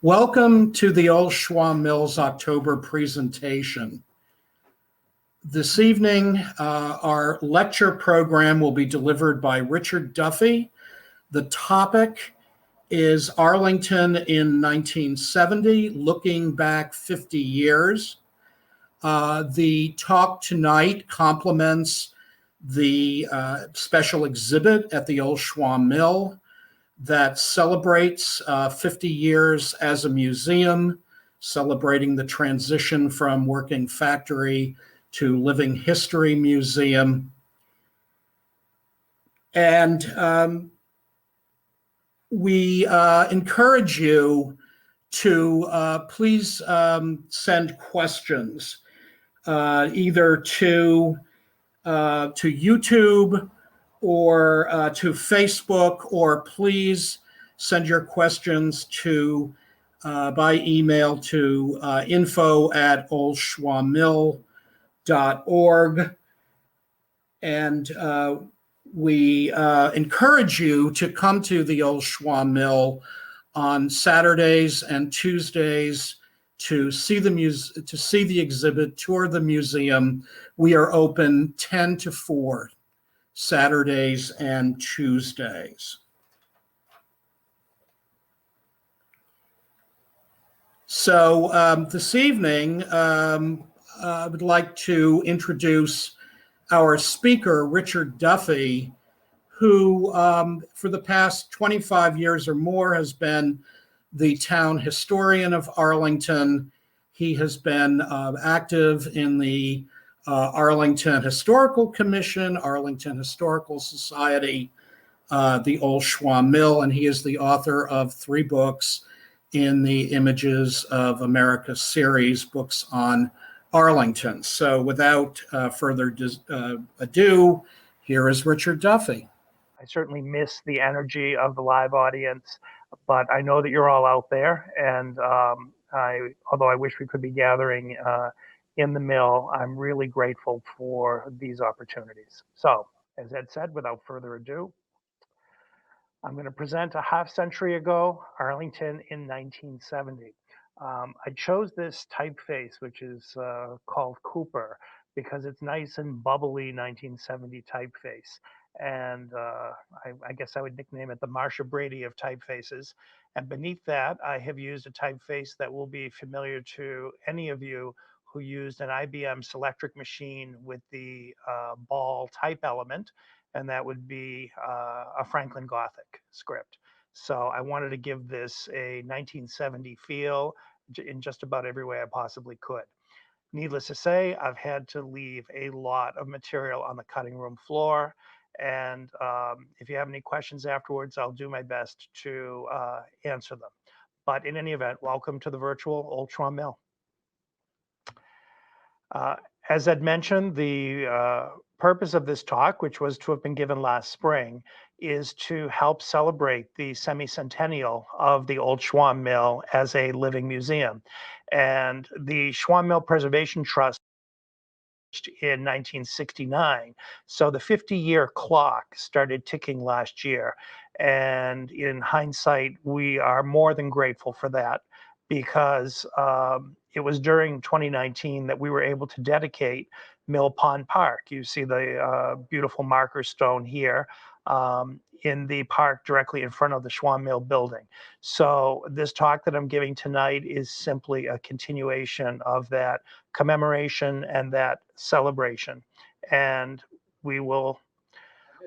Welcome to the Old Schwam Mills October presentation. This evening, our lecture program will be delivered by Richard Duffy. The topic is Arlington in 1970, looking back 50 years. The talk tonight complements the special exhibit at the Old Schwam Mill that celebrates 50 years as a museum, celebrating the transition from working factory to living history museum. And we encourage you to please send questions either to YouTube or to Facebook, or please send your questions to by email to info@oldschwammill.org. And we encourage you to come to the Old Schwam Mill on Saturdays and Tuesdays to see the exhibit, tour the museum. We are open 10 to 4. Saturdays and Tuesdays. So this evening, I would like to introduce our speaker, Richard Duffy, who for the past 25 years or more has been the town historian of Arlington. He has been active in the Arlington Historical Commission, Arlington Historical Society, the Old Schwam Mill, and he is the author of 3 books in the Images of America series, books on Arlington. So without further ado, here is Richard Duffy. I certainly miss the energy of the live audience, but I know that you're all out there, and although I wish we could be gathering in the mill, I'm really grateful for these opportunities. So, as Ed said, without further ado, I'm going to present a half century ago, Arlington in 1970. I chose this typeface, which is called Cooper, because it's nice and bubbly 1970 typeface. And I guess I would nickname it the Marsha Brady of typefaces. And beneath that, I have used a typeface that will be familiar to any of you who used an IBM Selectric machine with the ball type element, and that would be a Franklin Gothic script. So I wanted to give this a 1970 feel in just about every way I possibly could. Needless to say, I've had to leave a lot of material on the cutting room floor. And if you have any questions afterwards, I'll do my best to answer them. But in any event, welcome to the virtual Old Schwam Mill. As Ed mentioned, the purpose of this talk, which was to have been given last spring, is to help celebrate the semi-centennial of the Old Schwam Mill as a living museum. And the Schwam Mill Preservation Trust in 1969. So the 50-year clock started ticking last year. And in hindsight, we are more than grateful for that, because it was during 2019 that we were able to dedicate Mill Pond Park. You see the beautiful marker stone here in the park directly in front of the Schwam Mill building. So this talk that I'm giving tonight is simply a continuation of that commemoration and that celebration. And we will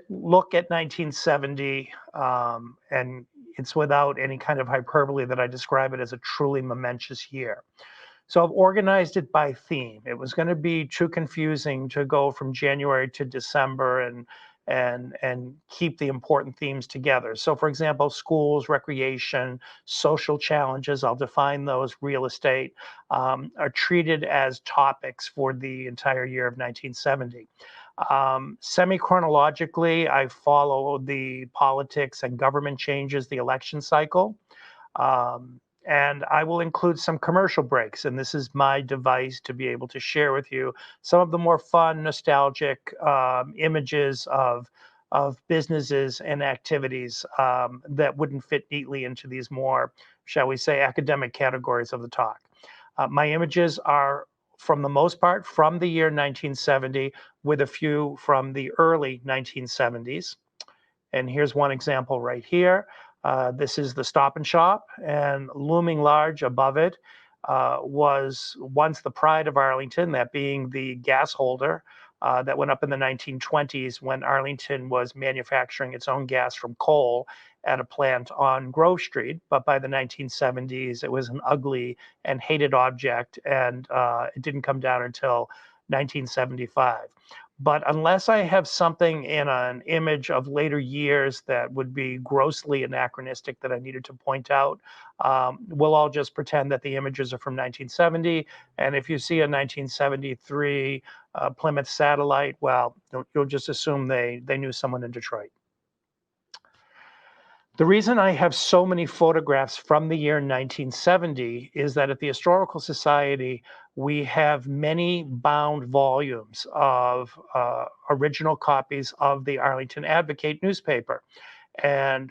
look at 1970, and it's without any kind of hyperbole that I describe it as a truly momentous year. So I've organized it by theme. It was going to be too confusing to go from January to December and keep the important themes together. So for example, schools, recreation, social challenges, I'll define those, real estate, are treated as topics for the entire year of 1970. Semi-chronologically, I follow the politics and government changes, the election cycle. And I will include some commercial breaks, and this is my device to be able to share with you some of the more fun, nostalgic images of of businesses and activities that wouldn't fit neatly into these more, shall we say, academic categories of the talk. My images are, from the most part, from the year 1970, with a few from the early 1970s. And here's one example right here. This is the Stop and Shop, and looming large above it was once the pride of Arlington, that being the gas holder that went up in the 1920s when Arlington was manufacturing its own gas from coal at a plant on Grove Street. But by the 1970s, it was an ugly and hated object, and it didn't come down until 1975. But unless I have something in an image of later years that would be grossly anachronistic that I needed to point out, we'll all just pretend that the images are from 1970. And if you see a 1973 Plymouth satellite, well, you'll just assume they knew someone in Detroit. The reason I have so many photographs from the year 1970 is that at the Historical Society, we have many bound volumes of original copies of the Arlington Advocate newspaper. And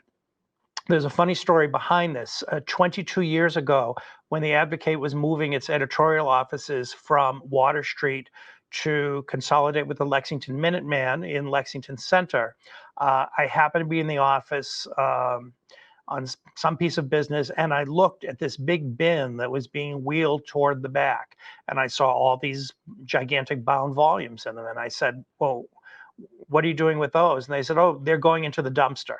there's a funny story behind this. 22 years ago, when the Advocate was moving its editorial offices from Water Street to consolidate with the Lexington Minuteman in Lexington Center, I happened to be in the office on some piece of business, and I looked at this big bin that was being wheeled toward the back, and I saw all these gigantic bound volumes in them. And I said, well, what are you doing with those? And they said, oh, they're going into the dumpster.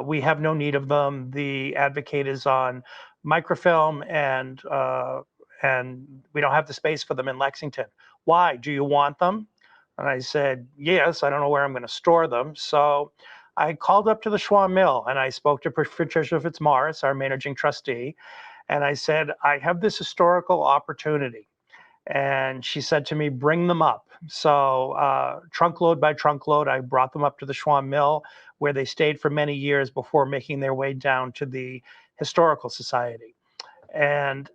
We have no need of them. The Advocate is on microfilm, and we don't have the space for them in Lexington. Why? Do you want them? And I said, yes, I don't know where I'm going to store them. So I called up to the Schwa Mill, and I spoke to Patricia Fitzmaurice, our managing trustee, and I said, I have this historical opportunity. And she said to me, bring them up. So trunk load by trunk load, I brought them up to the Schwa Mill, where they stayed for many years before making their way down to the Historical Society. And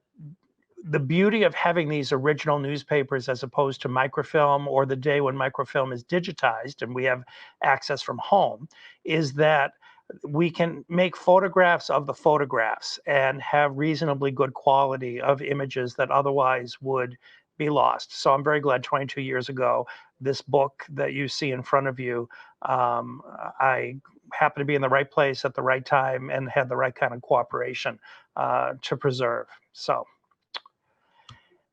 the beauty of having these original newspapers as opposed to microfilm, or the day when microfilm is digitized and we have access from home, is that we can make photographs of the photographs and have reasonably good quality of images that otherwise would be lost. So I'm very glad 22 years ago, this book that you see in front of you, I happened to be in the right place at the right time and had the right kind of cooperation to preserve. So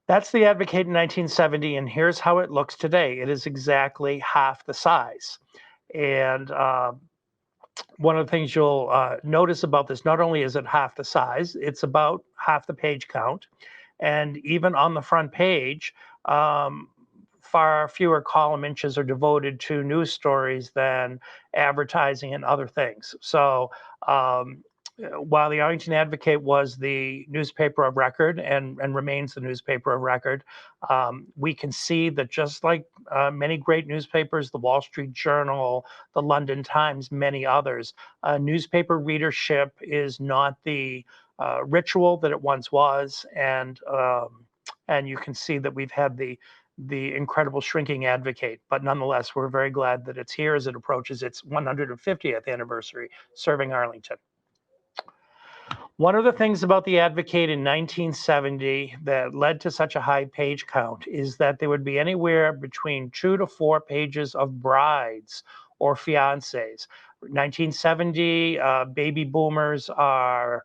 that's the Advocate in 1970, and here's how it looks today. It is exactly half the size. And one of the things you'll notice about this, not only is it half the size, it's about half the page count. And even on the front page, far fewer column inches are devoted to news stories than advertising and other things. So while the Arlington Advocate was the newspaper of record and remains the newspaper of record, we can see that just like many great newspapers, the Wall Street Journal, the London Times, many others, newspaper readership is not the ritual that it once was, and you can see that we've had the incredible shrinking Advocate, but nonetheless, we're very glad that it's here as it approaches its 150th anniversary serving Arlington. One of the things about the Advocate in 1970 that led to such a high page count is that there would be anywhere between 2 to 4 pages of brides or fiancés. 1970, baby boomers are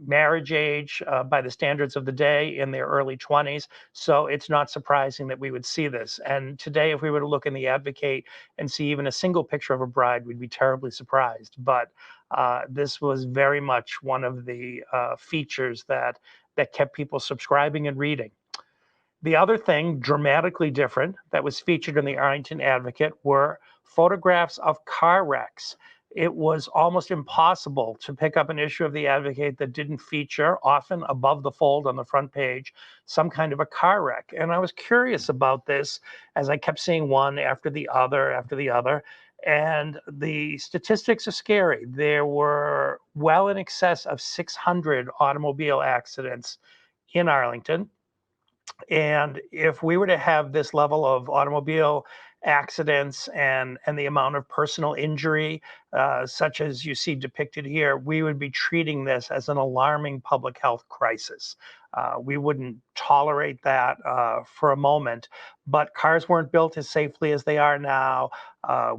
marriage age by the standards of the day in their early 20s. So it's not surprising that we would see this. And today, if we were to look in the Advocate and see even a single picture of a bride, we'd be terribly surprised. But this was very much one of the features that kept people subscribing and reading. The other thing, dramatically different, that was featured in the Arlington Advocate were photographs of car wrecks. It was almost impossible to pick up an issue of the Advocate that didn't feature, often above the fold on the front page, some kind of a car wreck. And I was curious about this as I kept seeing one after the other after the other. And the statistics are scary. There were well in excess of 600 automobile accidents in Arlington. And if we were to have this level of automobile accidents and the amount of personal injury, such as you see depicted here, we would be treating this as an alarming public health crisis. We wouldn't tolerate that for a moment, but cars weren't built as safely as they are now,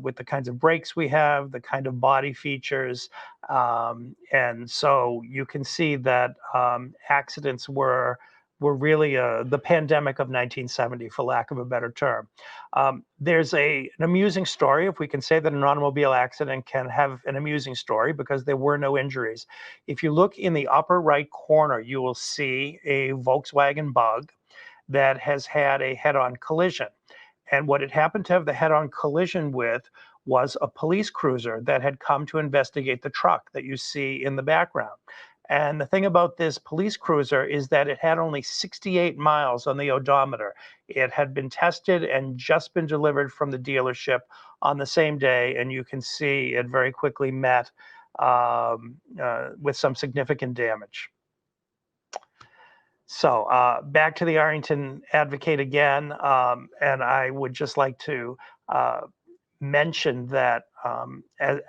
with the kinds of brakes we have, the kind of body features. And so you can see that accidents were really the pandemic of 1970, for lack of a better term. There's an amusing story, if we can say that an automobile accident can have an amusing story, because there were no injuries. If you look in the upper right corner, you will see a Volkswagen Bug that has had a head-on collision. And what it happened to have the head-on collision with was a police cruiser that had come to investigate the truck that you see in the background. And the thing about this police cruiser is that it had only 68 miles on the odometer. It had been tested and just been delivered from the dealership on the same day. And you can see it very quickly met with some significant damage. So back to the Arlington Advocate again. And I would just like to mention that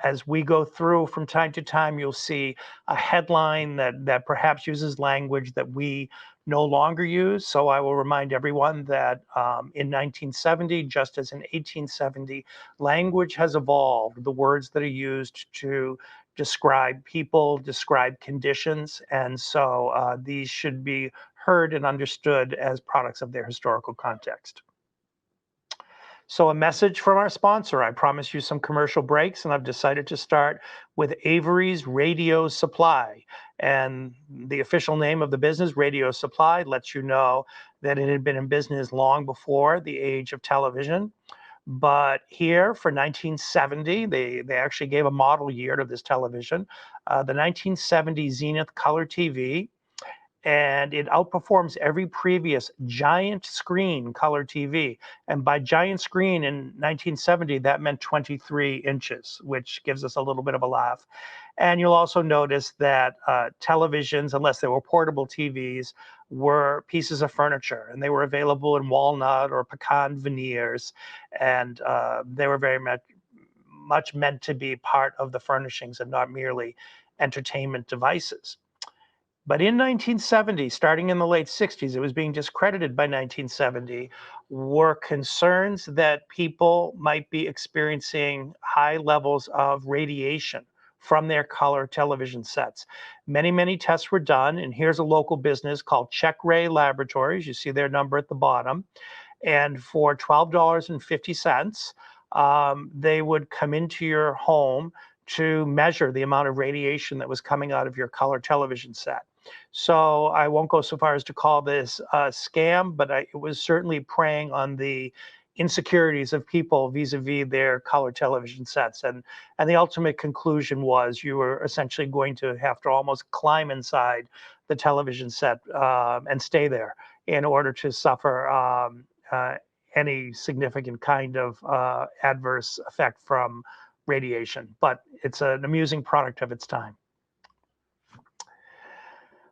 as we go through from time to time, you'll see a headline that perhaps uses language that we no longer use. So I will remind everyone that in 1970, just as in 1870, language has evolved. The words that are used to describe people, describe conditions, and so these should be heard and understood as products of their historical context. So a message from our sponsor. I promised you some commercial breaks, and I've decided to start with Avery's Radio Supply. And the official name of the business, Radio Supply, lets you know that it had been in business long before the age of television. But here for 1970, they actually gave a model year to this television, the 1970 Zenith Color TV. And it outperforms every previous giant screen color TV. And by giant screen in 1970, that meant 23 inches, which gives us a little bit of a laugh. And you'll also notice that televisions, unless they were portable TVs, were pieces of furniture, and they were available in walnut or pecan veneers. And they were very much meant to be part of the furnishings and not merely entertainment devices. But in 1970, starting in the late 60s, it was being discredited by 1970, were concerns that people might be experiencing high levels of radiation from their color television sets. Many, many tests were done, and here's a local business called Check Ray Laboratories. You see their number at the bottom. And for $12.50, they would come into your home to measure the amount of radiation that was coming out of your color television set. So I won't go so far as to call this a scam, but it was certainly preying on the insecurities of people vis-a-vis their color television sets. And the ultimate conclusion was you were essentially going to have to almost climb inside the television set and stay there in order to suffer any significant kind of adverse effect from radiation. But it's an amusing product of its time.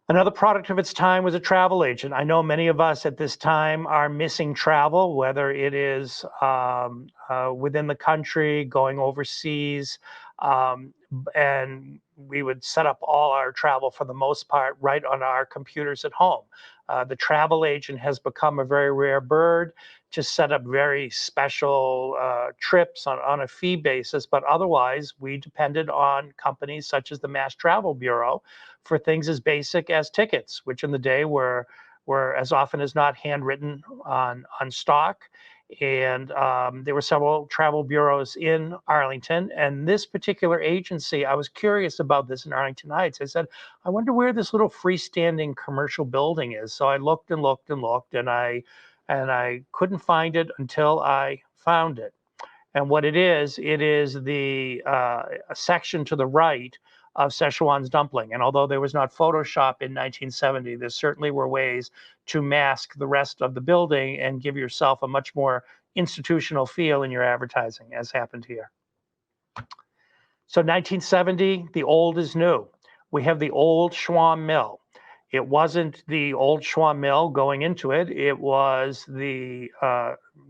Another product of its time was a travel agent. I know many of us at this time are missing travel, whether it is within the country, going overseas, and we would set up all our travel for the most part right on our computers at home. The travel agent has become a very rare bird to set up very special trips on a fee basis, but otherwise we depended on companies such as the Mass Travel Bureau for things as basic as tickets, which in the day were as often as not handwritten on stock. And there were several travel bureaus in Arlington. And this particular agency, I was curious about this in Arlington Heights. I said, I wonder where this little freestanding commercial building is. So I looked and looked and looked, and I couldn't find it until I found it. And what it is the a section to the right of Szechuan's dumpling. And although there was not Photoshop in 1970, there certainly were ways to mask the rest of the building and give yourself a much more institutional feel in your advertising, as happened here. So 1970, the old is new. We have the old Schwam Mill. It wasn't the old Schwam mill going into it. It was the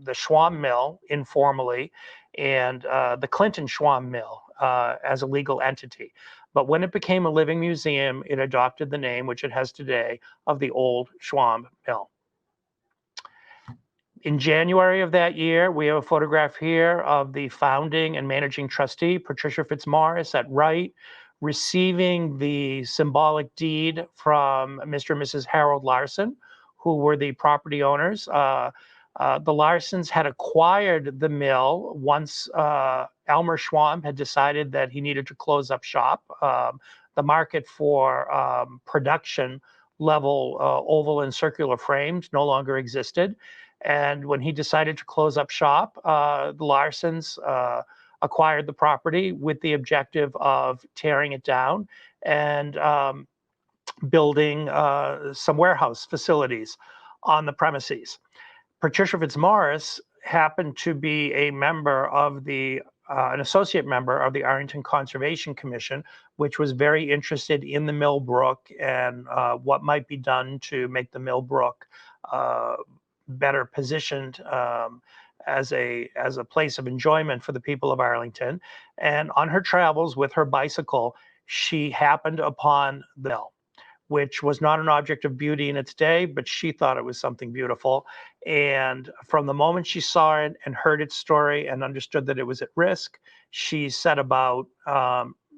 Schwam mill informally, and the Clinton Schwam mill as a legal entity. But when it became a living museum, it adopted the name, which it has today, of the old Schwam mill. In January of that year, we have a photograph here of the founding and managing trustee, Patricia Fitzmaurice, at right, receiving the symbolic deed from Mr. and Mrs. Harold Larson, who were the property owners. The Larsons had acquired the mill once Elmer Schwam had decided that he needed to close up shop. The market for production level oval and circular frames no longer existed. And when he decided to close up shop, the Larsons acquired the property with the objective of tearing it down and building some warehouse facilities on the premises. Patricia Fitzmaurice happened to be a member of an associate member of the Arlington Conservation Commission, which was very interested in the Millbrook and what might be done to make the Millbrook better positioned as a place of enjoyment for the people of Arlington. And on her travels with her bicycle, she happened upon the mill, which was not an object of beauty in its day, but she thought it was something beautiful. And from the moment she saw it and heard its story and understood that it was at risk, she set about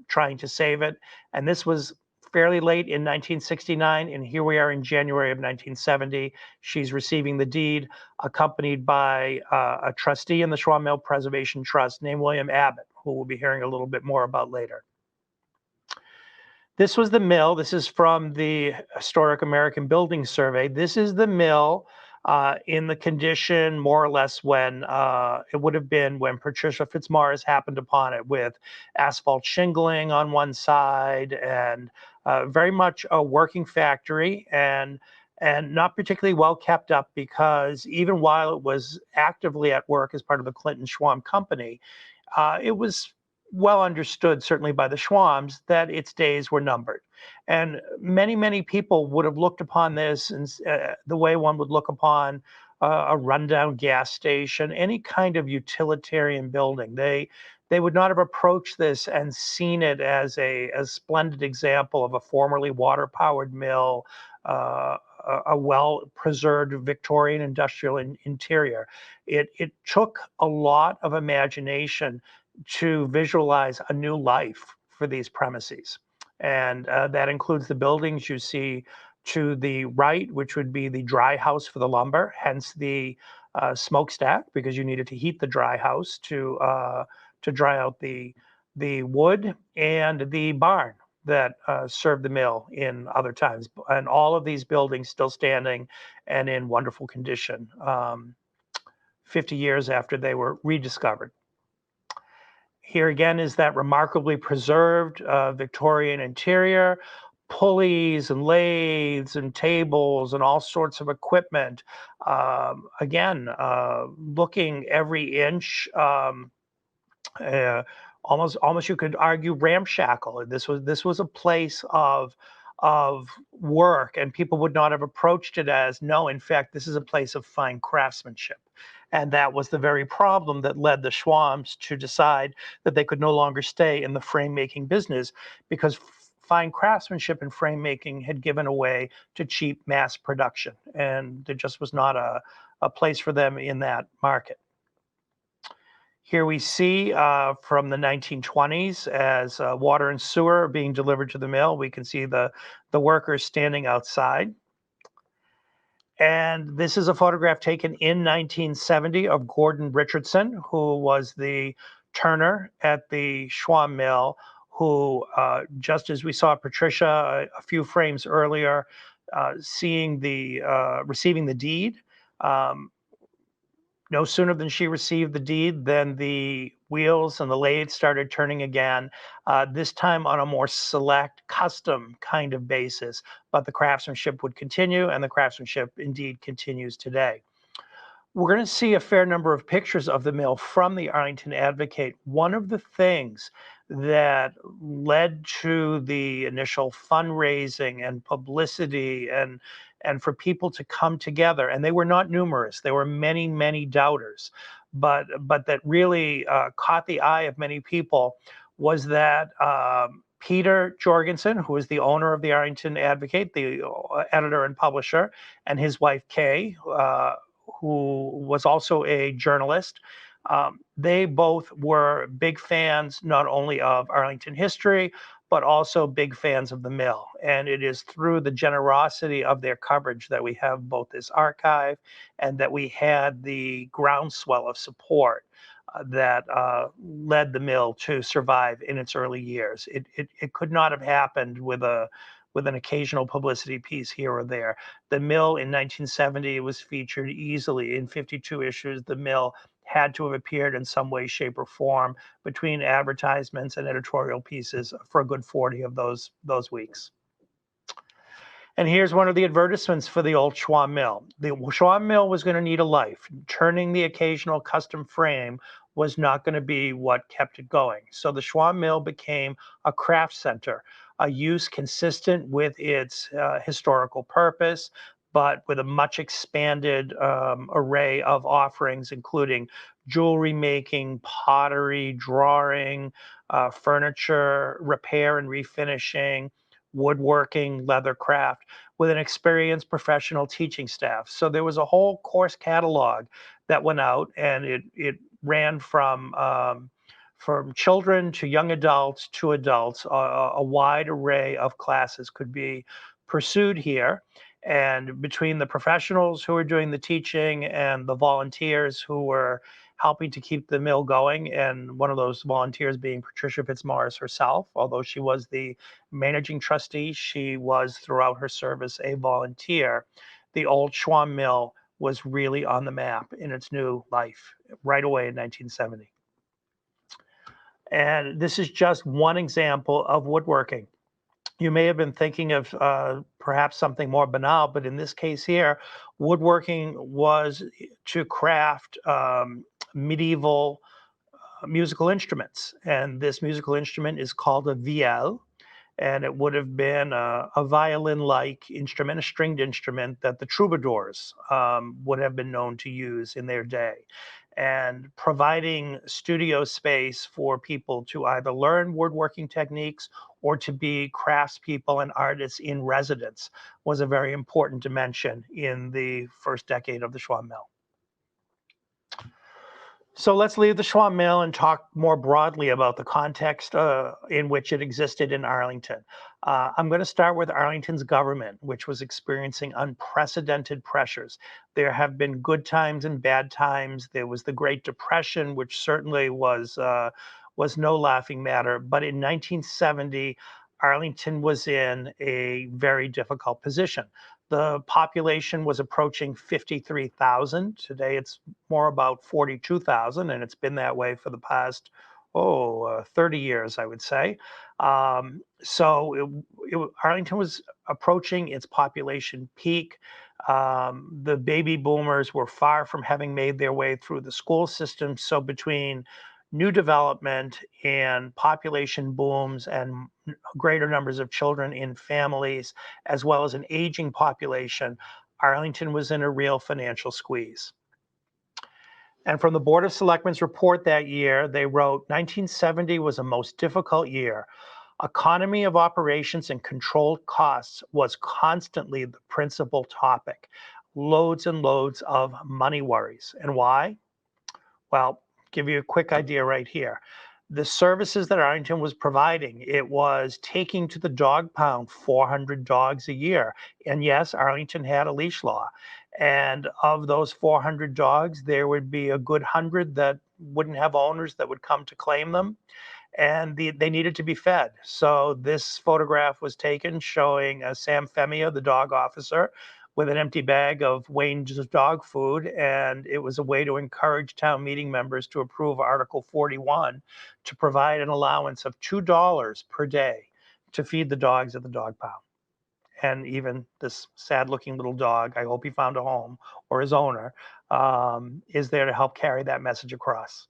trying to save it. And this was fairly late in 1969, and here we are in January of 1970. She's receiving the deed, accompanied by a trustee in the Schwam Mill Preservation Trust named William Abbott, who we'll be hearing a little bit more about later. This was the mill. This is from the Historic American Building Survey. This is the mill in the condition, more or less, when it would have been when Patricia Fitzmaurice happened upon it, with asphalt shingling on one side and very much a working factory, and not particularly well kept up, because even while it was actively at work as part of the Clinton Schwam Company, it was well understood, certainly by the Schwams, that its days were numbered. And many, many people would have looked upon this and the way one would look upon a rundown gas station, any kind of utilitarian building. They would not have approached this and seen it as a splendid example of a formerly water-powered mill, a well-preserved Victorian industrial interior. It took a lot of imagination to visualize a new life for these premises. And that includes the buildings you see to the right, which would be the dry house for the lumber, hence the smokestack, because you needed to heat the dry house to dry out the wood, and the barn that served the mill in other times. And all of these buildings still standing and in wonderful condition 50 years after they were rediscovered. Here again is that remarkably preserved Victorian interior, pulleys and lathes and tables and all sorts of equipment. Again, looking every inch, almost you could argue ramshackle. This was a place of work, and people would not have approached it as, no, in fact, this is a place of fine craftsmanship. And that was the very problem that led the Schwams to decide that they could no longer stay in the frame making business, because fine craftsmanship and frame making had given away to cheap mass production, and there just was not a place for them in that market. Here we see from the 1920s, as water and sewer are being delivered to the mill, we can see the workers standing outside. And this is a photograph taken in 1970 of Gordon Richardson, who was the turner at the Schwam Mill, who, just as we saw Patricia a few frames earlier, receiving the deed. No sooner than she received the deed than the wheels and the lathe started turning again, this time on a more select, custom kind of basis. But the craftsmanship would continue, and the craftsmanship indeed continues today. We're going to see a fair number of pictures of the mill from the Arlington Advocate. One of the things that led to the initial fundraising and publicity and for people to come together. And they were not numerous. There were many, many doubters, but that really caught the eye of many people was that Peter Jorgensen, who is the owner of the Arlington Advocate, the editor and publisher, and his wife Kay, who was also a journalist, they both were big fans not only of Arlington history, but also big fans of the mill. And it is through the generosity of their coverage that we have both this archive and that we had the groundswell of support that led the mill to survive in its early years. It could not have happened with an occasional publicity piece here or there. The mill in 1970 was featured easily in 52 issues. The mill had to have appeared in some way, shape, or form between advertisements and editorial pieces for a good 40 of those weeks. And here's one of the advertisements for the old Schwa mill. The Schwa mill was going to need a life. Turning the occasional custom frame was not going to be what kept it going. So the Schwa mill became a craft center, a use consistent with its historical purpose, but with a much expanded array of offerings, including jewelry making, pottery, drawing, furniture, repair and refinishing, woodworking, leather craft, with an experienced professional teaching staff. So there was a whole course catalog that went out, and it ran from children to young adults to adults. A wide array of classes could be pursued here. And between the professionals who were doing the teaching and the volunteers who were helping to keep the mill going, and one of those volunteers being Patricia Fitzmaurice herself, although she was the managing trustee, she was throughout her service a volunteer. The old Schwa mill was really on the map in its new life right away in 1970. And this is just one example of woodworking. You may have been thinking of perhaps something more banal, but in this case here, woodworking was to craft medieval musical instruments. And this musical instrument is called a vielle. And it would have been a violin-like instrument, a stringed instrument that the troubadours would have been known to use in their day. And providing studio space for people to either learn woodworking techniques or to be craftspeople and artists in residence was a very important dimension in the first decade of the Schwa mill. So let's leave the Schwa mill and talk more broadly about the context in which it existed in Arlington. I'm going to start with Arlington's government, which was experiencing unprecedented pressures. There have been good times and bad times. There was the Great Depression, which certainly was no laughing matter. But in 1970, Arlington was in a very difficult position. The population was approaching 53,000. Today it's more about 42,000, and it's been that way for the past 30 years, I would say. Arlington was approaching its population peak. The baby boomers were far from having made their way through the school system. So between new development and population booms and greater numbers of children in families, as well as an aging population, Arlington was in a real financial squeeze. And from the Board of Selectmen's report that year, they wrote, 1970 was a most difficult year. Economy of operations and controlled costs was constantly the principal topic. Loads and loads of money worries. And why? Well, give you a quick idea right here. The services that Arlington was providing, it was taking to the dog pound 400 dogs a year. And yes, Arlington had a leash law. And of those 400 dogs, there would be a good 100 that wouldn't have owners that would come to claim them. And they needed to be fed. So this photograph was taken showing Sam Femia, the dog officer, with an empty bag of Wayne's dog food, and it was a way to encourage town meeting members to approve Article 41 to provide an allowance of $2 per day to feed the dogs at the dog pound. And even this sad-looking little dog, I hope he found a home, or his owner, is there to help carry that message across.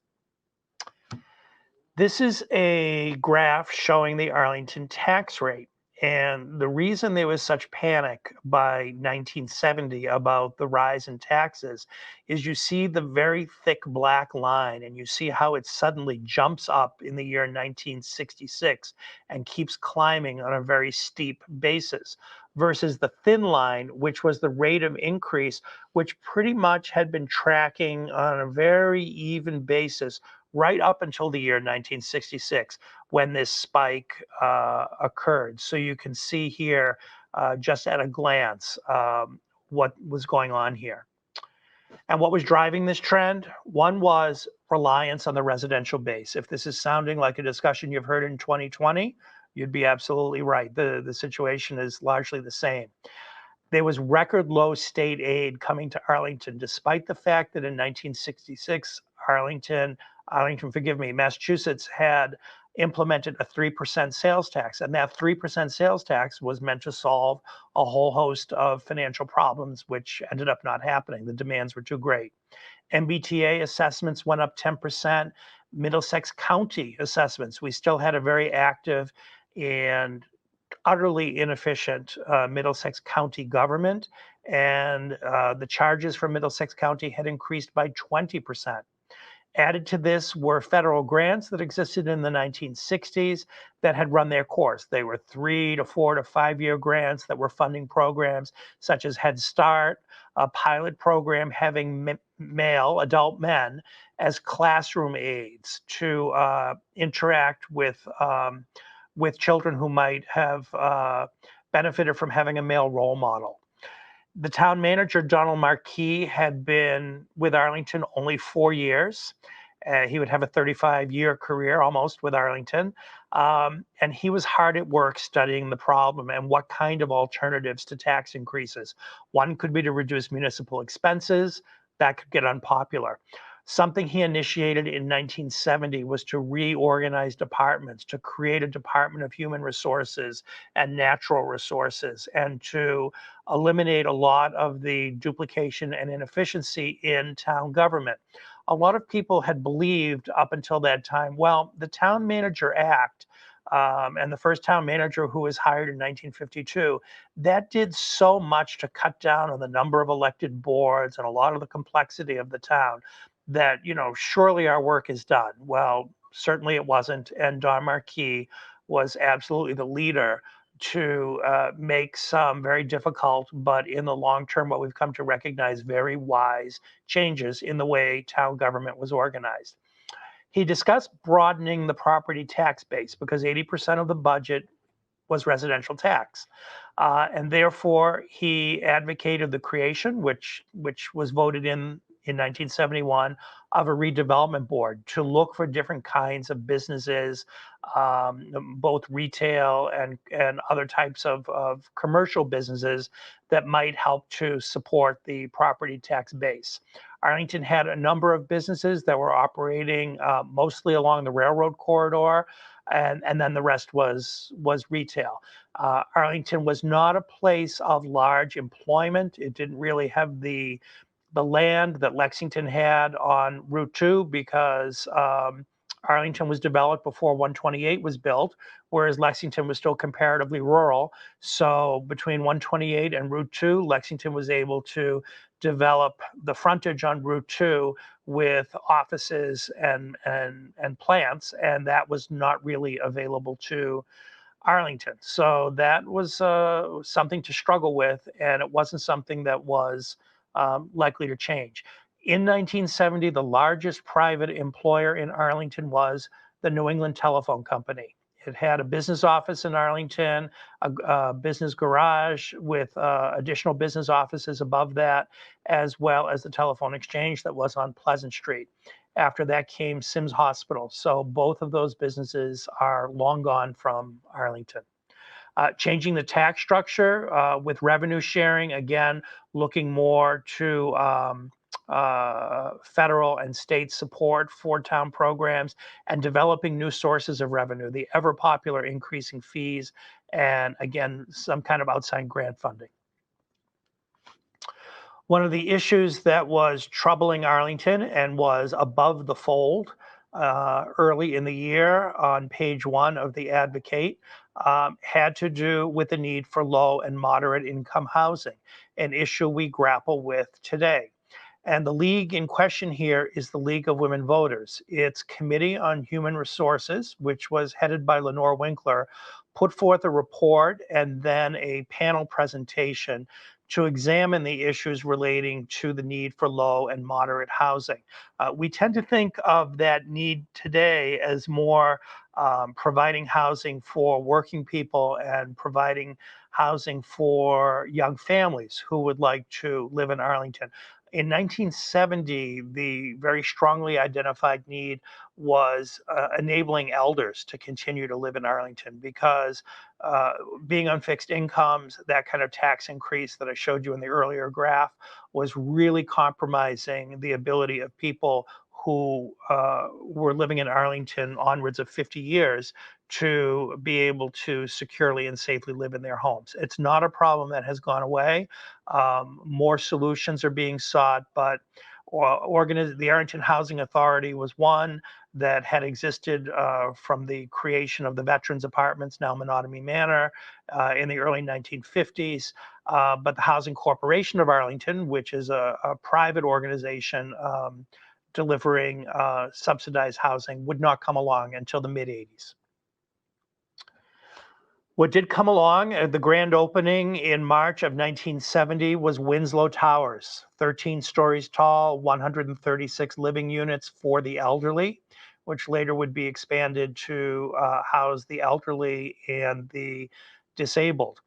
This is a graph showing the Arlington tax rate. And the reason there was such panic by 1970 about the rise in taxes is you see the very thick black line and you see how it suddenly jumps up in the year 1966 and keeps climbing on a very steep basis versus the thin line, which was the rate of increase, which pretty much had been tracking on a very even basis right up until the year 1966 when this spike occurred. So you can see here just at a glance what was going on here. And what was driving this trend? One was reliance on the residential base. If this is sounding like a discussion you've heard in 2020, you'd be absolutely right. The situation is largely the same. There was record low state aid coming to Arlington, despite the fact that in 1966, Massachusetts had implemented a 3% sales tax. And that 3% sales tax was meant to solve a whole host of financial problems, which ended up not happening. The demands were too great. MBTA assessments went up 10%. Middlesex County assessments, we still had a very active and utterly inefficient Middlesex County government, and the charges for Middlesex County had increased by 20%. Added to this were federal grants that existed in the 1960s that had run their course. They were 3 to 4 to 5 year grants that were funding programs such as Head Start, a pilot program having male adult men as classroom aides to interact with children who might have benefited from having a male role model. The town manager, Donald Marquis, had been with Arlington only 4 years. He would have a 35-year career almost with Arlington. And he was hard at work studying the problem and what kind of alternatives to tax increases. One could be to reduce municipal expenses. That could get unpopular. Something he initiated in 1970 was to reorganize departments, to create a Department of Human Resources and Natural Resources, and to eliminate a lot of the duplication and inefficiency in town government. A lot of people had believed up until that time, well, the Town Manager Act, and the first town manager who was hired in 1952, that did so much to cut down on the number of elected boards and a lot of the complexity of the town that, surely our work is done. Well, certainly it wasn't. And Don Marquis was absolutely the leader to make some very difficult, but in the long term, what we've come to recognize, very wise changes in the way town government was organized. He discussed broadening the property tax base because 80% of the budget was residential tax. And therefore, he advocated the creation, which was voted in 1971, of a redevelopment board to look for different kinds of businesses, both retail and other types of commercial businesses that might help to support the property tax base. Arlington had a number of businesses that were operating mostly along the railroad corridor, and then the rest was retail. Arlington was not a place of large employment. It didn't really have the land that Lexington had on Route 2 because Arlington was developed before 128 was built, whereas Lexington was still comparatively rural. So between 128 and Route 2, Lexington was able to develop the frontage on Route 2 with offices and plants, and that was not really available to Arlington. So that was something to struggle with, and it wasn't something that was likely to change. In 1970, the largest private employer in Arlington was the New England Telephone Company. It had a business office in Arlington, a business garage with additional business offices above that, as well as the telephone exchange that was on Pleasant Street. After that came Sims Hospital. So both of those businesses are long gone from Arlington. Changing the tax structure with revenue sharing, again, looking more to federal and state support for town programs, and developing new sources of revenue, the ever popular increasing fees, and again, some kind of outside grant funding. One of the issues that was troubling Arlington and was above the fold early in the year on page 1 of the Advocate had to do with the need for low and moderate income housing, an issue we grapple with today. And the league in question here is the League of Women Voters. Its Committee on Human Resources, which was headed by Lenore Winkler, put forth a report and then a panel presentation to examine the issues relating to the need for low and moderate housing. We tend to think of that need today as more providing housing for working people and providing housing for young families who would like to live in Arlington. In 1970, the very strongly identified need was enabling elders to continue to live in Arlington because being on fixed incomes, that kind of tax increase that I showed you in the earlier graph was really compromising the ability of people who were living in Arlington onwards of 50 years to be able to securely and safely live in their homes. It's not a problem that has gone away. More solutions are being sought, but the Arlington Housing Authority was one that had existed from the creation of the Veterans Apartments, now Menotomy Manor, in the early 1950s. But the Housing Corporation of Arlington, which is a private organization delivering subsidized housing, would not come along until the mid-'80s. What did come along at the grand opening in March of 1970 was Winslow Towers, 13 stories tall, 136 living units for the elderly, which later would be expanded to house the elderly and the disabled.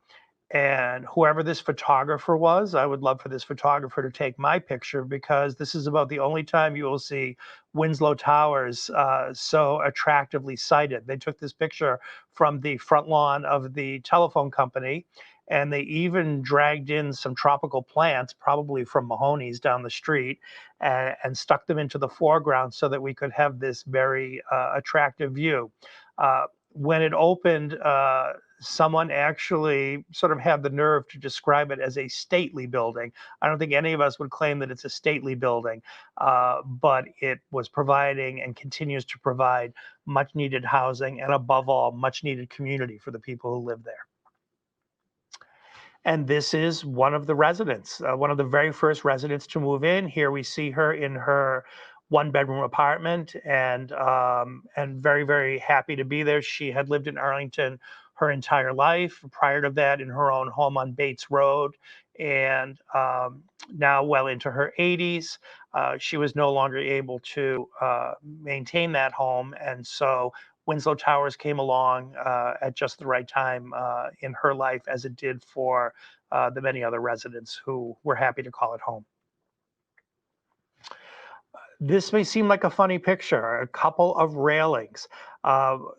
And whoever this photographer was, I would love for this photographer to take my picture because this is about the only time you will see Winslow Towers so attractively sited. They took this picture from the front lawn of the telephone company, and they even dragged in some tropical plants, probably from Mahoney's down the street, and stuck them into the foreground so that we could have this very attractive view. When it opened, someone actually sort of had the nerve to describe it as a stately building. I don't think any of us would claim that it's a stately building, but it was providing and continues to provide much needed housing and, above all, much needed community for the people who live there. And this is one of the residents, one of the very first residents to move in. Here we see her in her one-bedroom apartment, and very, very happy to be there. She had lived in Arlington her entire life. Prior to that, in her own home on Bates Road, and now well into her 80s, she was no longer able to maintain that home, and so Winslow Towers came along at just the right time in her life, as it did for the many other residents who were happy to call it home. This may seem like a funny picture, a couple of railings.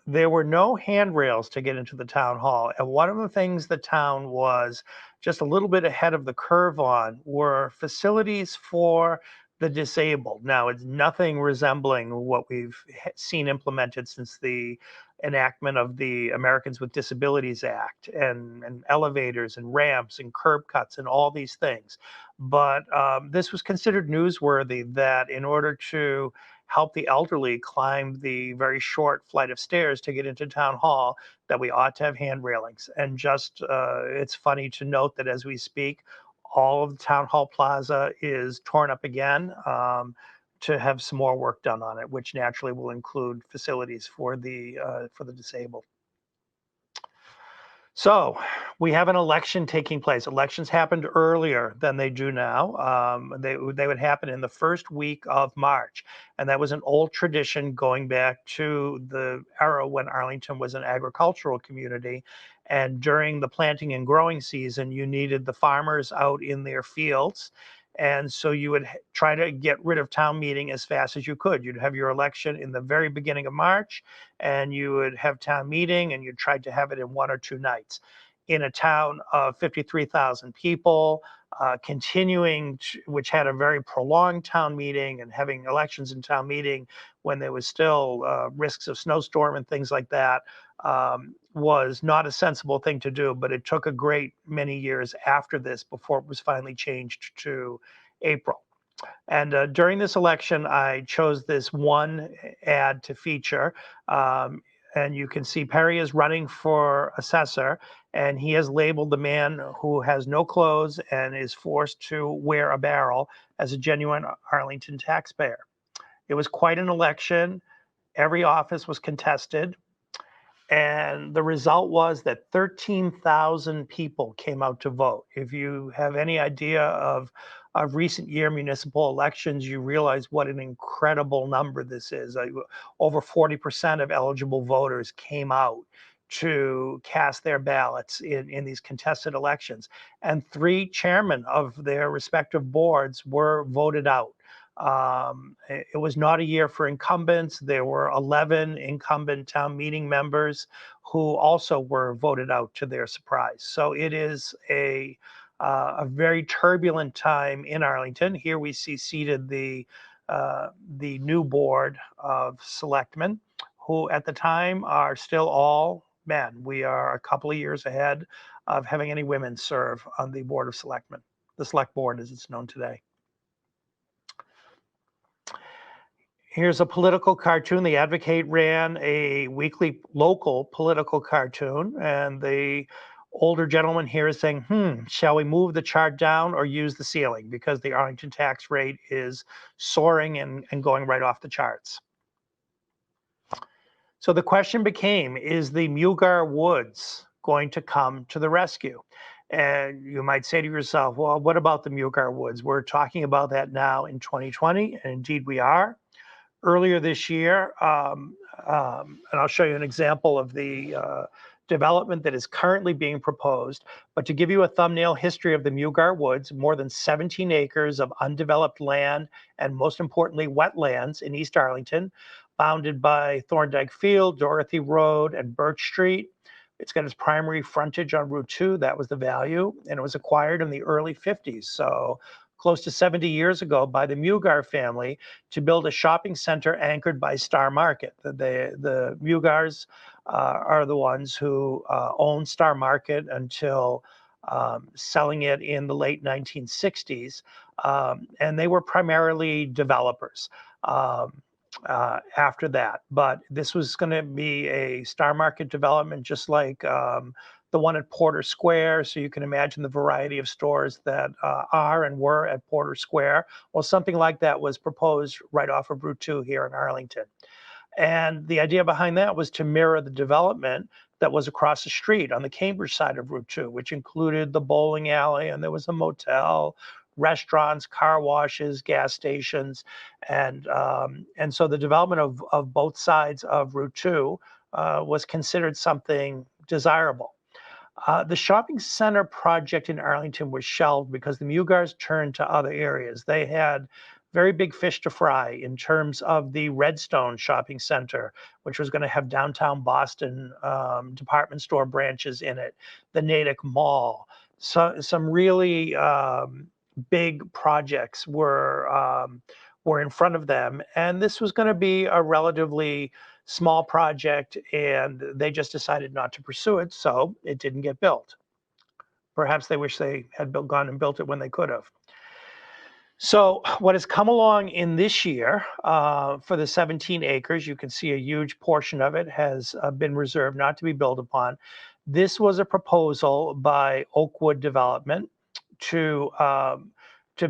There were no handrails to get into the town hall. And one of the things the town was just a little bit ahead of the curve on were facilities for the disabled. Now, it's nothing resembling what we've seen implemented since the enactment of the Americans with Disabilities Act, and elevators and ramps and curb cuts and all these things. But this was considered newsworthy that in order to help the elderly climb the very short flight of stairs to get into town hall, that we ought to have hand railings. And just it's funny to note that as we speak, all of the town hall plaza is torn up again to have some more work done on it, which naturally will include facilities for the disabled. So we have an election taking place. Elections happened earlier than they do now. They would happen in the first week of March. And that was an old tradition going back to the era when Arlington was an agricultural community. And during the planting and growing season, you needed the farmers out in their fields. And so you would try to get rid of town meeting as fast as you could. You'd have your election in the very beginning of March, and you would have town meeting, and you tried to have it in 1 or 2 nights. In a town of 53,000 people, which had a very prolonged town meeting, and having elections in town meeting when there was still risks of snowstorm and things like that, was not a sensible thing to do. But it took a great many years after this before it was finally changed to April. And during this election, I chose this one ad to feature. And you can see Perry is running for assessor, and he has labeled the man who has no clothes and is forced to wear a barrel as a genuine Arlington taxpayer. It was quite an election. Every office was contested. And the result was that 13,000 people came out to vote. If you have any idea of recent year municipal elections, you realize what an incredible number this is. Over 40% of eligible voters came out to cast their ballots in these contested elections. And 3 chairmen of their respective boards were voted out. It was not a year for incumbents. There were 11 incumbent town meeting members who also were voted out to their surprise. So it is a very turbulent time in Arlington. Here we see seated the new board of selectmen, who at the time are still all men. We are a couple of years ahead of having any women serve on the board of selectmen, the select board as it's known today. Here's a political cartoon. The Advocate ran a weekly local political cartoon, and the older gentleman here is saying, shall we move the chart down or use the ceiling? Because the Arlington tax rate is soaring and going right off the charts. So the question became, is the Mugar Woods going to come to the rescue? And you might say to yourself, well, what about the Mugar Woods? We're talking about that now in 2020, and indeed we are. Earlier this year, and I'll show you an example of the development that is currently being proposed. But to give you a thumbnail history of the Mugar Woods, more than 17 acres of undeveloped land and most importantly, wetlands in East Arlington, bounded by Thorndike Field, Dorothy Road, and Birch Street. It's got its primary frontage on Route 2. That was the value, and it was acquired in the early 50s. So close to 70 years ago by the Mugar family to build a shopping center anchored by Star Market. The Mugars are the ones who own Star Market until selling it in the late 1960s. And they were primarily developers after that. But this was going to be a Star Market development, just like the one at Porter Square. So you can imagine the variety of stores that are and were at Porter Square. Well, something like that was proposed right off of Route 2 here in Arlington. And the idea behind that was to mirror the development that was across the street on the Cambridge side of Route 2, which included the bowling alley, and there was a motel, restaurants, car washes, gas stations. And so the development of both sides of Route 2 was considered something desirable. The shopping center project in Arlington was shelved because the Mugars turned to other areas. They had very big fish to fry in terms of the Redstone Shopping Center, which was going to have downtown Boston department store branches in it, the Natick Mall. So some really big projects were in front of them, and this was going to be a relatively small project, and they just decided not to pursue it, so it didn't get built. Perhaps they wish they had gone and built it when they could have. So what has come along in this year for the 17 acres, you can see a huge portion of it has been reserved not to be built upon. This was a proposal by Oakwood Development to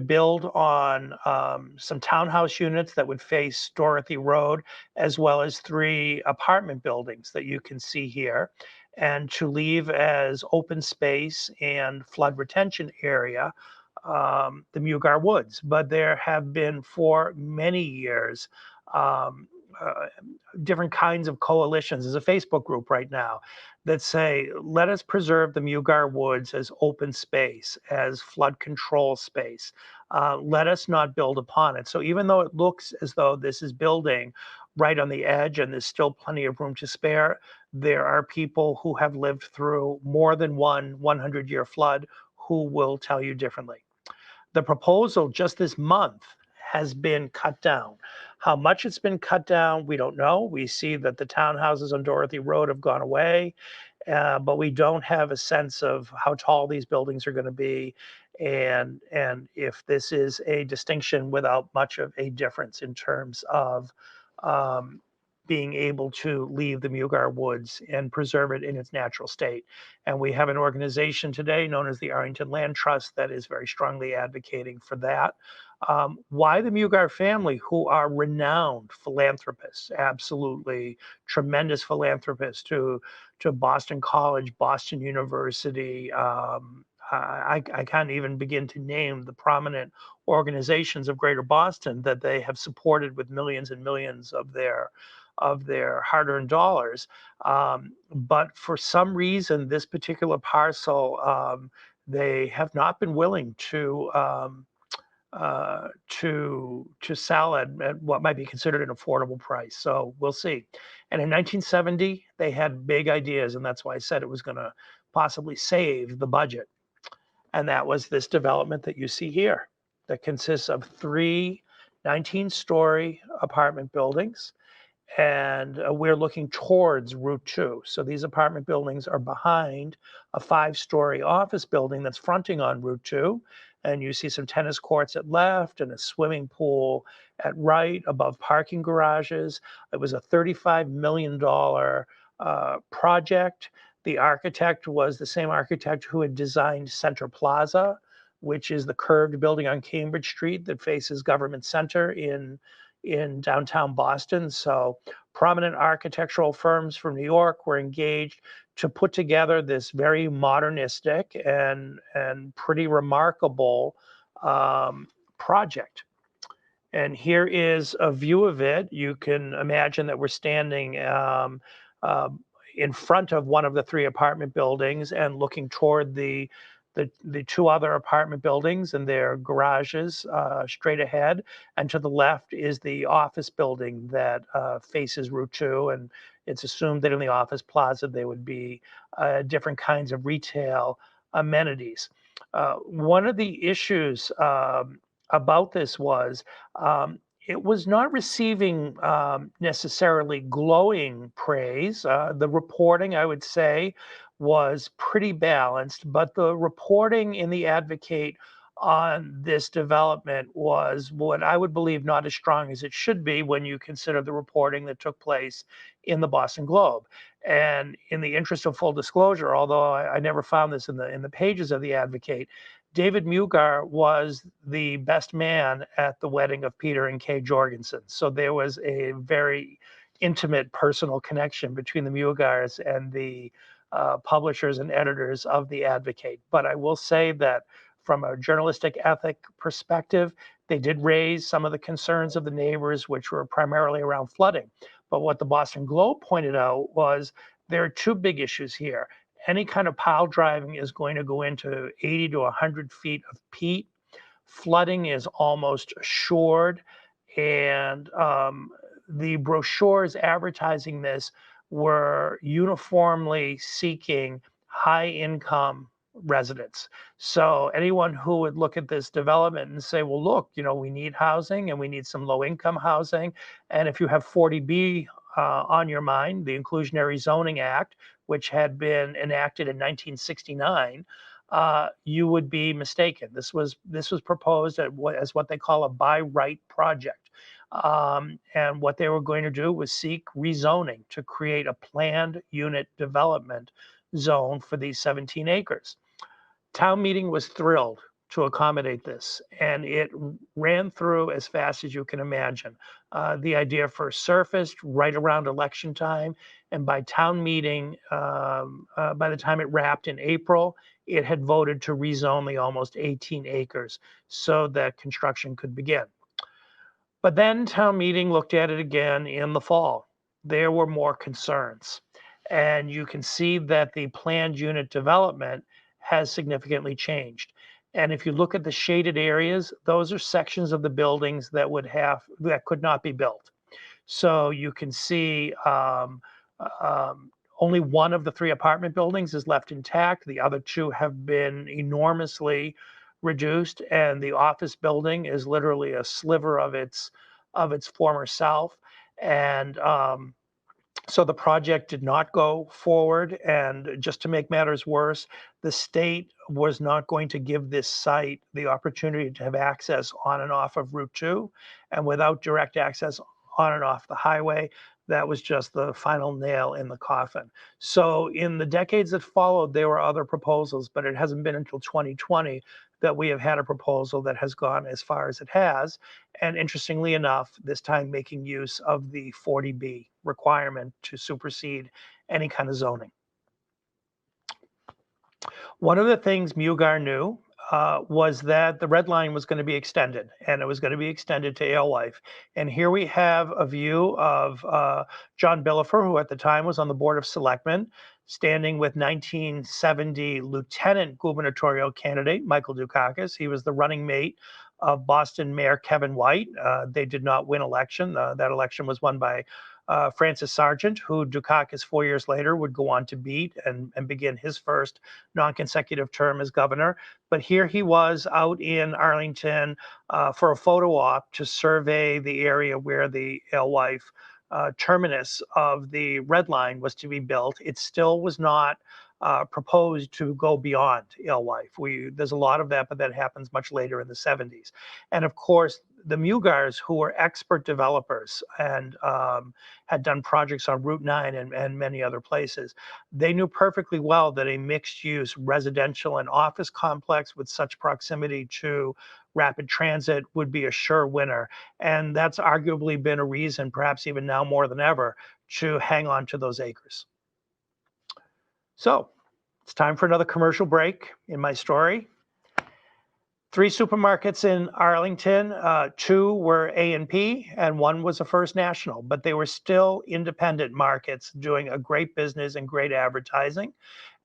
build on some townhouse units that would face Dorothy Road, as well as 3 apartment buildings that you can see here, and to leave as open space and flood retention area the Mugar Woods. But there have been for many years different kinds of coalitions. There's a Facebook group right now that say, let us preserve the Mugar Woods as open space, as flood control space. Let us not build upon it. So even though it looks as though this is building right on the edge and there's still plenty of room to spare, there are people who have lived through more than one 100-year flood who will tell you differently. The proposal just this month has been cut down. How much it's been cut down, we don't know. We see that the townhouses on Dorothy Road have gone away, but we don't have a sense of how tall these buildings are going to be. and if this is a distinction without much of a difference in terms of being able to leave the Mugar Woods and preserve it in its natural state. And we have an organization today known as the Arlington Land Trust that is very strongly advocating for that. Why the Mugar family, who are renowned philanthropists, absolutely tremendous philanthropists to Boston College, Boston University. I can't even begin to name the prominent organizations of Greater Boston that they have supported with millions and millions of their hard-earned dollars. But for some reason, this particular parcel, they have not been willing to sell at what might be considered an affordable price. So we'll see. And in 1970, they had big ideas, and that's why I said it was going to possibly save the budget. And that was this development that you see here that consists of 3 19-story apartment buildings. And we're looking towards Route 2. So these apartment buildings are behind a 5-story office building that's fronting on Route 2. And you see some tennis courts at left and a swimming pool at right above parking garages. It was a $35 million project. The architect was the same architect who had designed Center Plaza, which is the curved building on Cambridge Street that faces Government Center in downtown Boston. So prominent architectural firms from New York were engaged to put together this very modernistic and pretty remarkable project. And here is a view of it. You can imagine that we're standing in front of one of the 3 apartment buildings and looking toward the 2 other apartment buildings and their garages straight ahead. And to the left is the office building that faces Route 2. And it's assumed that in the office plaza, there would be different kinds of retail amenities. One of the issues about this was it was not receiving necessarily glowing praise. The reporting, I would say, was pretty balanced, but the reporting in the Advocate on this development was what I would believe not as strong as it should be when you consider the reporting that took place in the Boston Globe. And in the interest of full disclosure, although I never found this in the pages of the Advocate, David Mugar was the best man at the wedding of Peter and Kay Jorgensen. So there was a very intimate personal connection between the Mugars and the publishers and editors of the Advocate. But I will say that from a journalistic ethic perspective, they did raise some of the concerns of the neighbors, which were primarily around flooding. But what the Boston Globe pointed out was there are 2 big issues here. Any kind of pile driving is going to go into 80 to 100 feet of peat. Flooding is almost assured. And the brochures advertising this were uniformly seeking high-income residents. So anyone who would look at this development and say, well, look, we need housing and we need some low-income housing. And if you have 40B on your mind, the Inclusionary Zoning Act, which had been enacted in 1969, you would be mistaken. This was proposed as what they call a by right project. And what they were going to do was seek rezoning to create a planned unit development zone for these 17 acres. Town meeting was thrilled to accommodate this, and it ran through as fast as you can imagine. The idea first surfaced right around election time, and by town meeting, by the time it wrapped in April, it had voted to rezone the almost 18 acres so that construction could begin. But then town meeting looked at it again in the fall. There were more concerns, and you can see that the planned unit development has significantly changed. And if you look at the shaded areas, those are sections of the buildings that could not be built. So you can see only one of the 3 apartment buildings is left intact. The other 2 have been enormously reduced, and the office building is literally a sliver of its former self. And So the project did not go forward, and just to make matters worse, the state was not going to give this site the opportunity to have access on and off of Route 2, and without direct access on and off the highway, that was just the final nail in the coffin. So in the decades that followed, there were other proposals, but it hasn't been until 2020 that we have had a proposal that has gone as far as it has. And interestingly enough, this time making use of the 40B requirement to supersede any kind of zoning. One of the things Mugar knew was that the red line was going to be extended, and it was going to be extended to Alewife. And here we have a view of John Billafer, who at the time was on the Board of Selectmen, standing with 1970 Lieutenant gubernatorial candidate Michael Dukakis. He was the running mate of Boston Mayor Kevin White. They did not win election. That election was won by Francis Sargent, who Dukakis 4 years later would go on to beat and begin his first non-consecutive term as governor. But here he was out in Arlington for a photo op to survey the area where the Alewife terminus of the Red Line was to be built. It still was not proposed to go beyond Alewife. There's a lot of that, but that happens much later in the 70s. And of course, the Mugars, who were expert developers and had done projects on Route 9 and many other places, they knew perfectly well that a mixed-use residential and office complex with such proximity to rapid transit would be a sure winner. And that's arguably been a reason, perhaps even now more than ever, to hang on to those acres. So it's time for another commercial break in my story. 3 supermarkets in Arlington, 2 were A&P and 1 was a First National, but they were still independent markets doing a great business and great advertising.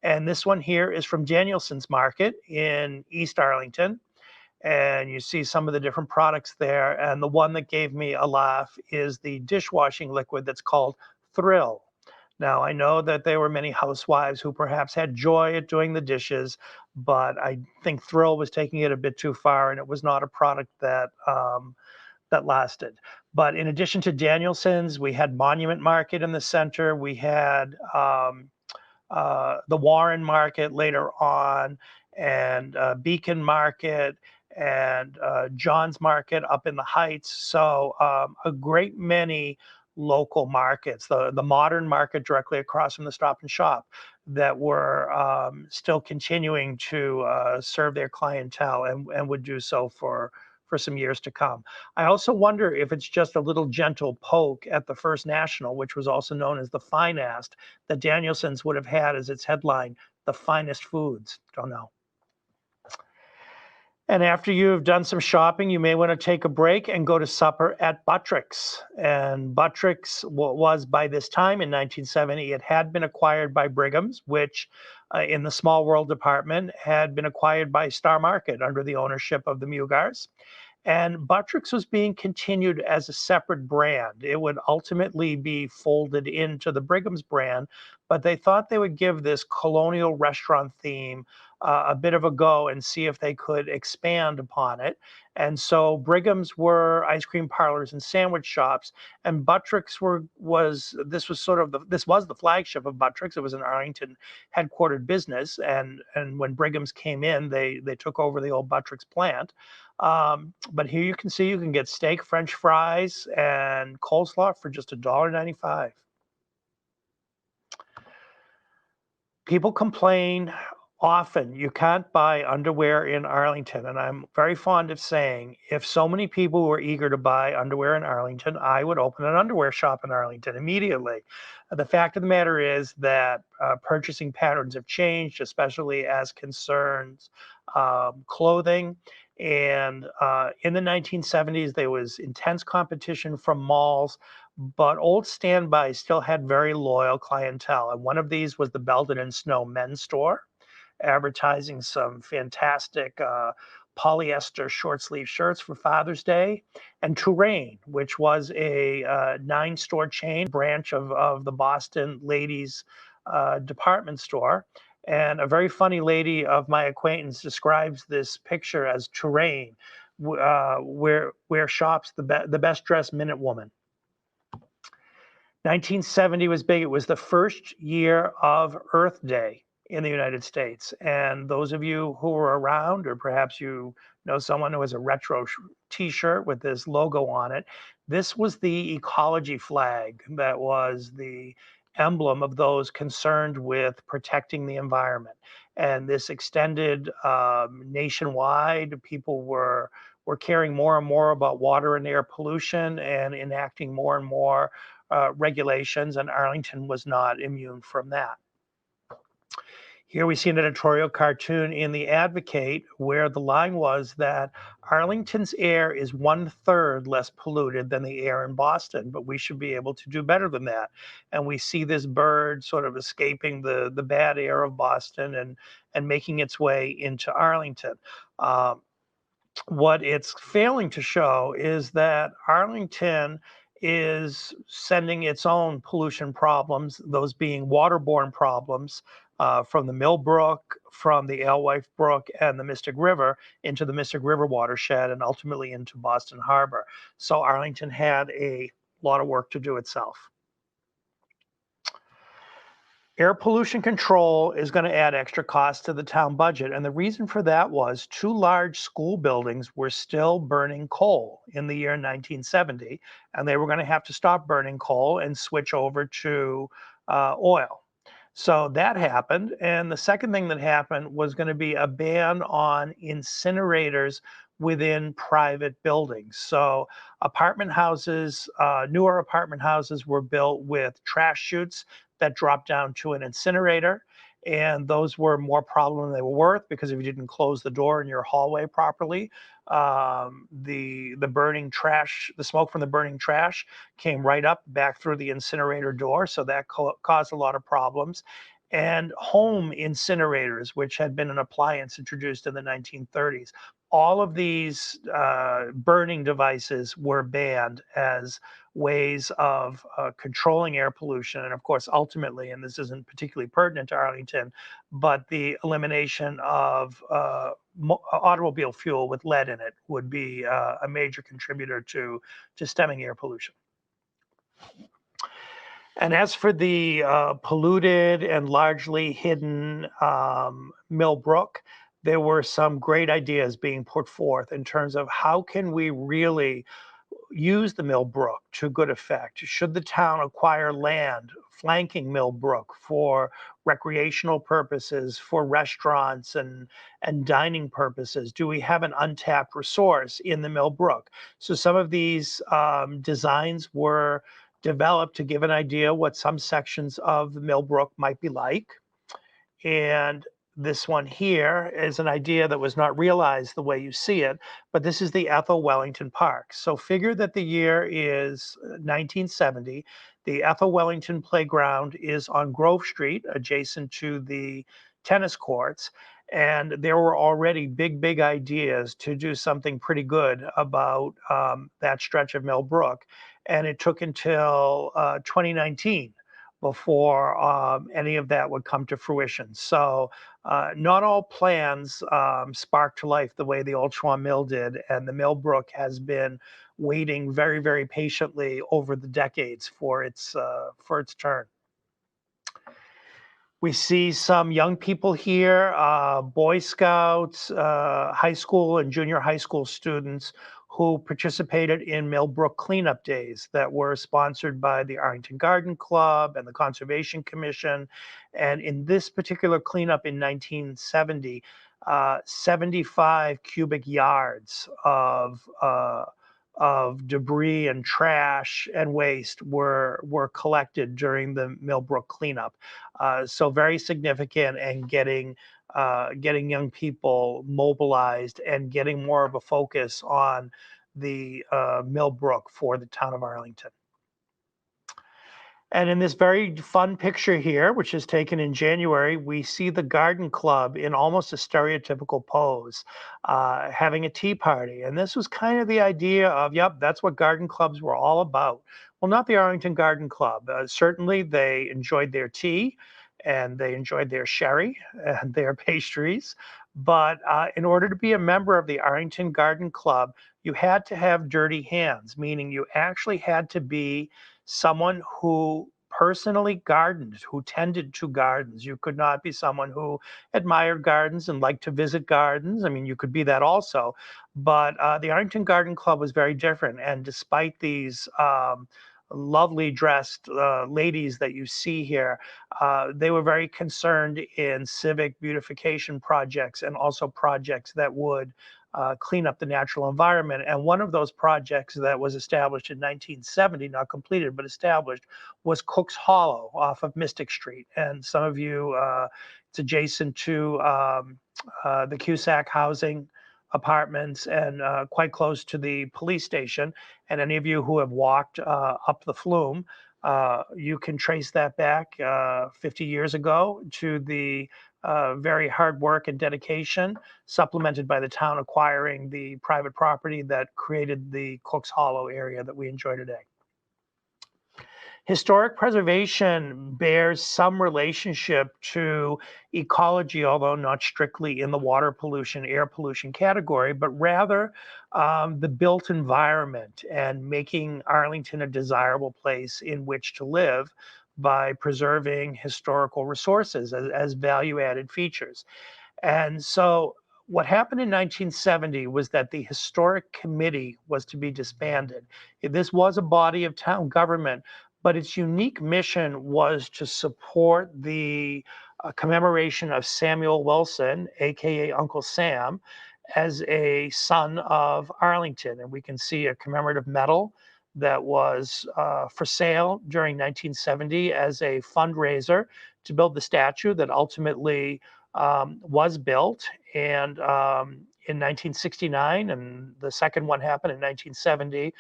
And this one here is from Danielson's Market in East Arlington. And you see some of the different products there. And the one that gave me a laugh is the dishwashing liquid that's called Thrill. Now, I know that there were many housewives who perhaps had joy at doing the dishes, but I think Thrill was taking it a bit too far, and it was not a product that that lasted. But in addition to Danielson's, we had Monument Market in the center. We had the Warren Market later on, and Beacon Market, and John's Market up in the Heights. So a great many local markets, the Modern Market directly across from the Stop and Shop, that were still continuing to serve their clientele and would do so for some years to come. I also wonder if it's just a little gentle poke at the First National, which was also known as the Finast, that Danielson's would have had as its headline, the finest foods. Don't know. And after you've done some shopping, you may want to take a break and go to supper at Buttrick's. And Buttrick's was, by this time in 1970, it had been acquired by Brigham's, which in the Small World department had been acquired by Star Market under the ownership of the Mugars. And Buttrick's was being continued as a separate brand. It would ultimately be folded into the Brigham's brand, but they thought they would give this colonial restaurant theme a bit of a go and see if they could expand upon it. And so Brigham's were ice cream parlors and sandwich shops, and Buttrick's was the flagship of Buttrick's. It was an Arlington headquartered business, and when Brigham's came in, they took over the old Buttrick's plant. But here you can see you can get steak, French fries, and coleslaw for just $1.95. People complain often you can't buy underwear in Arlington, and I'm very fond of saying if so many people were eager to buy underwear in Arlington, I would open an underwear shop in Arlington immediately. The fact of the matter is that purchasing patterns have changed, especially as concerns clothing. And in the 1970s, there was intense competition from malls, but Old Standby still had very loyal clientele. And one of these was the Belden and Snow men's store, advertising some fantastic polyester short sleeve shirts for Father's Day, and Terrain, which was a 9-store chain branch of the Boston ladies department store. And a very funny lady of my acquaintance describes this picture as Terrain, where shops the best dressed minute woman. 1970 was big. It was the first year of Earth Day in the United States. And those of you who were around, or perhaps you know someone who has a retro t-shirt with this logo on it, this was the ecology flag that was the emblem of those concerned with protecting the environment. And this extended nationwide. People were caring more and more about water and air pollution and enacting more and more regulations, and Arlington was not immune from that. Here we see an editorial cartoon in the Advocate where the line was that Arlington's air is 1/3 less polluted than the air in Boston, but we should be able to do better than that. And we see this bird sort of escaping the bad air of Boston and making its way into Arlington. What it's failing to show is that Arlington is sending its own pollution problems, those being waterborne problems from the Millbrook, from the Alewife Brook, and the Mystic River into the Mystic River watershed and ultimately into Boston Harbor. So Arlington had a lot of work to do itself. Air pollution control is going to add extra costs to the town budget. And the reason for that was 2 large school buildings were still burning coal in the year 1970, and they were going to have to stop burning coal and switch over to oil. So that happened. And the second thing that happened was going to be a ban on incinerators within private buildings. So apartment houses, newer apartment houses were built with trash chutes that dropped down to an incinerator. And those were more problem than they were worth, because if you didn't close the door in your hallway properly, the burning trash, the smoke from the burning trash came right up back through the incinerator door. So that caused a lot of problems. And home incinerators, which had been an appliance introduced in the 1930s, all of these burning devices were banned as ways of controlling air pollution. And of course, ultimately, and this isn't particularly pertinent to Arlington, but the elimination of automobile fuel with lead in it would be a major contributor to stemming air pollution. And as for the polluted and largely hidden Millbrook, there were some great ideas being put forth in terms of how can we really use the Millbrook to good effect. Should the town acquire land flanking Millbrook for recreational purposes, for restaurants and dining purposes? Do we have an untapped resource in the Millbrook? So some of these designs were developed to give an idea what some sections of the Millbrook might be like. And this one here is an idea that was not realized the way you see it, but this is the Ethel Wellington Park. So figure that the year is 1970. The Ethel Wellington Playground is on Grove Street, adjacent to the tennis courts. And there were already big ideas to do something pretty good about that stretch of Millbrook. And it took until 2019 before any of that would come to fruition. So not all plans spark to life the way the Old Schwam Mill did, and the Millbrook has been waiting very patiently over the decades for its turn. We see some young people here, Boy Scouts, high school and junior high school students who participated in Millbrook cleanup days that were sponsored by the Arlington Garden Club and the Conservation Commission. And in this particular cleanup in 1970, 75 cubic yards of debris and trash and waste were collected during the Millbrook cleanup. So very significant, and getting young people mobilized and getting more of a focus on the Millbrook for the town of Arlington. And in this very fun picture here, which is taken in January, we see the garden club in almost a stereotypical pose, having a tea party. And this was kind of the idea of, yep, that's what garden clubs were all about. Well, not the Arlington Garden Club. Certainly, they enjoyed their tea and they enjoyed their sherry and their pastries. But in order to be a member of the Arlington Garden Club, you had to have dirty hands, meaning you actually had to be someone who personally gardened, who tended to gardens. You could not be someone who admired gardens and liked to visit gardens. I mean, you could be that also, but the Arlington Garden Club was very different. And despite these lovely dressed ladies that you see here, they were very concerned in civic beautification projects and also projects that would clean up the natural environment. And one of those projects that was established in 1970, not completed, but established, was Cook's Hollow off of Mystic Street. And some of you, it's adjacent to the Cusack housing apartments and quite close to the police station. And any of you who have walked up the flume, you can trace that back 50 years ago to the very hard work and dedication, supplemented by the town acquiring the private property that created the Cook's Hollow area that we enjoy today. Historic preservation bears some relationship to ecology, although not strictly in the water pollution, air pollution category, but rather the built environment and making Arlington a desirable place in which to live by preserving historical resources as value-added features. And so what happened in 1970 was that the Historic Committee was to be disbanded. This was a body of town government, but its unique mission was to support the commemoration of Samuel Wilson, aka Uncle Sam, as a son of Arlington. And we can see a commemorative medal that was for sale during 1970 as a fundraiser to build the statue that ultimately was built. And in 1969, and the second one happened in 1970,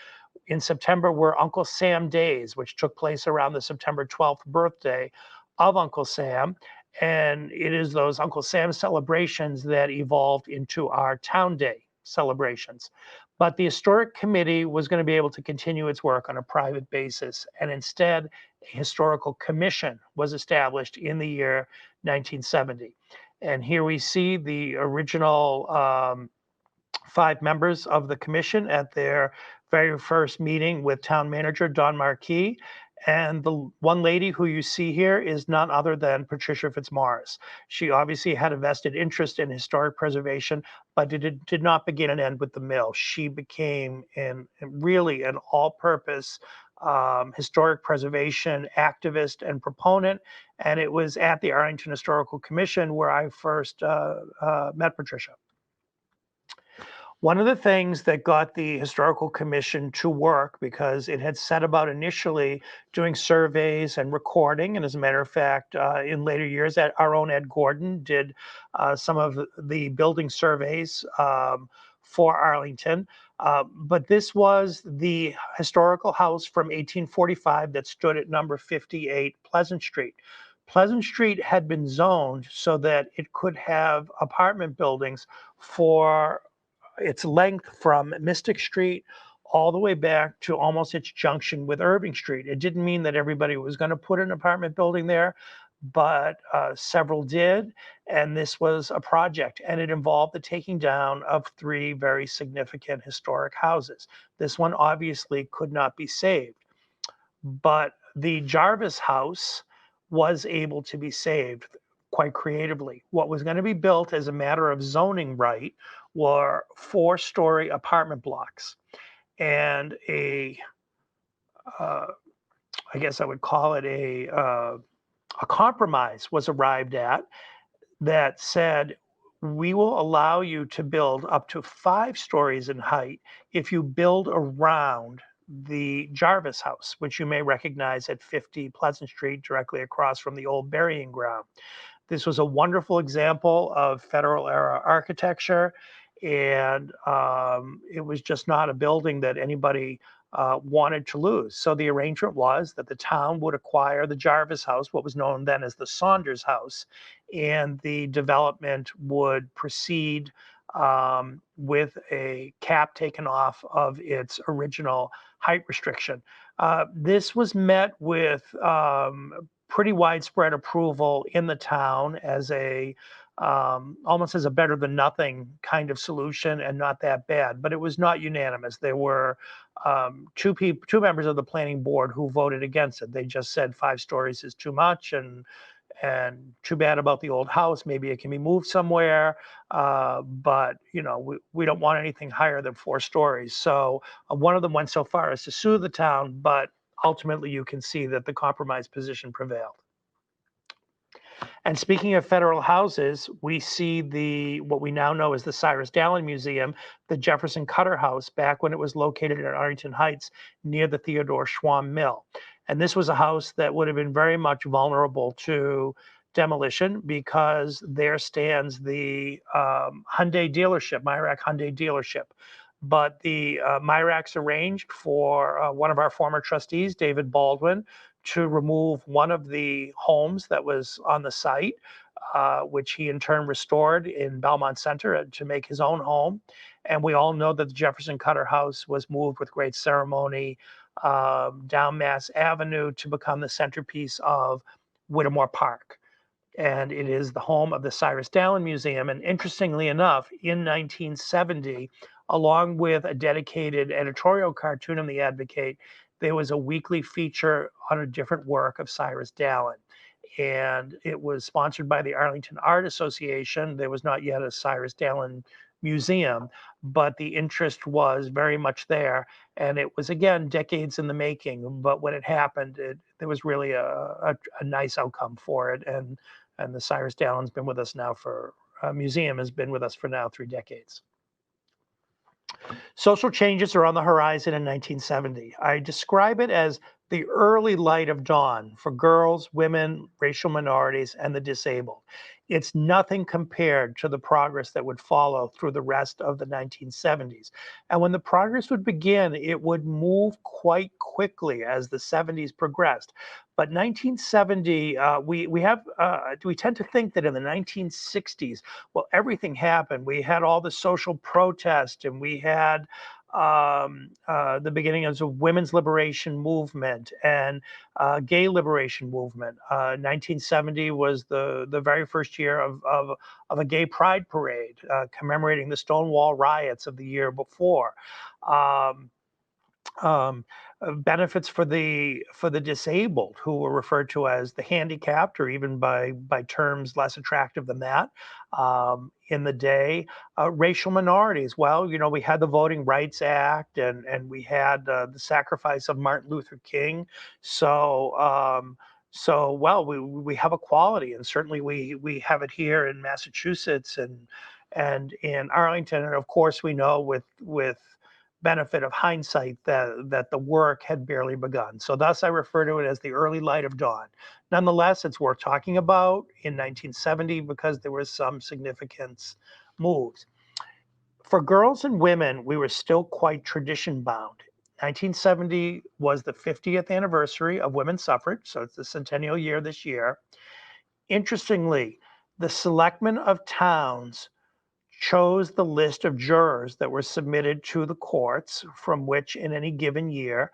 in September were Uncle Sam Days, which took place around the September 12th birthday of Uncle Sam. And it is those Uncle Sam celebrations that evolved into our Town Day celebrations. But the Historic Committee was going to be able to continue its work on a private basis. And instead, a historical commission was established in the year 1970. And here we see the original 5 members of the commission at their very first meeting with town manager Don Marquis. And the one lady who you see here is none other than Patricia Fitzmaurice. She obviously had a vested interest in historic preservation, but it did not begin and end with the mill. She became really an all-purpose historic preservation activist and proponent. And it was at the Arlington Historical Commission where I first met Patricia. One of the things that got the Historical Commission to work, because it had set about initially doing surveys and recording, and as a matter of fact, in later years, our own Ed Gordon did some of the building surveys for Arlington. But this was the historical house from 1845 that stood at number 58 Pleasant Street. Pleasant Street had been zoned so that it could have apartment buildings for its length from Mystic Street all the way back to almost its junction with Irving Street. It didn't mean that everybody was going to put an apartment building there, but several did. And this was a project, and it involved the taking down of 3 very significant historic houses. This one obviously could not be saved, but the Jarvis house was able to be saved quite creatively. What was going to be built as a matter of zoning right were 4-story apartment blocks, and I guess I would call it a compromise was arrived at that said, we will allow you to build up to 5 stories in height if you build around the Jarvis house, which you may recognize at 50 Pleasant Street, directly across from the old burying ground. This was a wonderful example of federal era architecture, and it was just not a building that anybody wanted to lose. So the arrangement was that the town would acquire the Jarvis house, what was known then as the Saunders house, and the development would proceed with a cap taken off of its original height restriction. This was met with pretty widespread approval in the town as a almost as a better than nothing kind of solution, and not that bad. But it was not unanimous. There were two members of the planning board who voted against it. They just said 5 stories is too much, and too bad about the old house. Maybe it can be moved somewhere, but we don't want anything higher than 4 stories. So one of them went so far as to sue the town, but ultimately you can see that the compromise position prevailed. And speaking of federal houses, we see what we now know as the Cyrus Dallin Museum, the Jefferson Cutter House, back when it was located in Arlington Heights near the Theodore Schwamm Mill. And this was a house that would have been very much vulnerable to demolition, because there stands the Hyundai dealership, Myrack Hyundai dealership. But the Myracks arranged for one of our former trustees, David Baldwin, to remove one of the homes that was on the site, which he in turn restored in Belmont Center to make his own home. And we all know that the Jefferson Cutter House was moved with great ceremony down Mass Avenue to become the centerpiece of Whittemore Park. And it is the home of the Cyrus Dallin Museum. And interestingly enough, in 1970, along with a dedicated editorial cartoon in the Advocate, there was a weekly feature on a different work of Cyrus Dallin. And it was sponsored by the Arlington Art Association. There was not yet a Cyrus Dallin Museum, but the interest was very much there. And it was, again, decades in the making. But when it happened, there was really a nice outcome for it. And the Cyrus Dallin's been with us now museum has been with us for now 3 decades. Social changes are on the horizon in 1970. I describe it as the early light of dawn for girls, women, racial minorities, and the disabled. It's nothing compared to the progress that would follow through the rest of the 1970s. And when the progress would begin, it would move quite quickly as the 70s progressed. But 1970, we tend to think that in the 1960s, well, everything happened. We had all the social protest, and we had the beginning of the women's liberation movement and gay liberation movement. 1970 was the very first year of a gay pride parade commemorating the Stonewall riots of the year before. Benefits for the disabled, who were referred to as the handicapped, or even by terms less attractive than that in the day. Racial minorities, well, we had the Voting Rights Act, and we had the sacrifice of Martin Luther King. So we have equality, and certainly we have it here in Massachusetts and in Arlington, and of course we know with benefit of hindsight that the work had barely begun. So thus I refer to it as the early light of dawn. Nonetheless, it's worth talking about in 1970 because there was some significant moves. For girls and women, we were still quite tradition bound. 1970 was the 50th anniversary of women's suffrage, so it's the centennial year this year. Interestingly, the selectmen of towns chose the list of jurors that were submitted to the courts, from which in any given year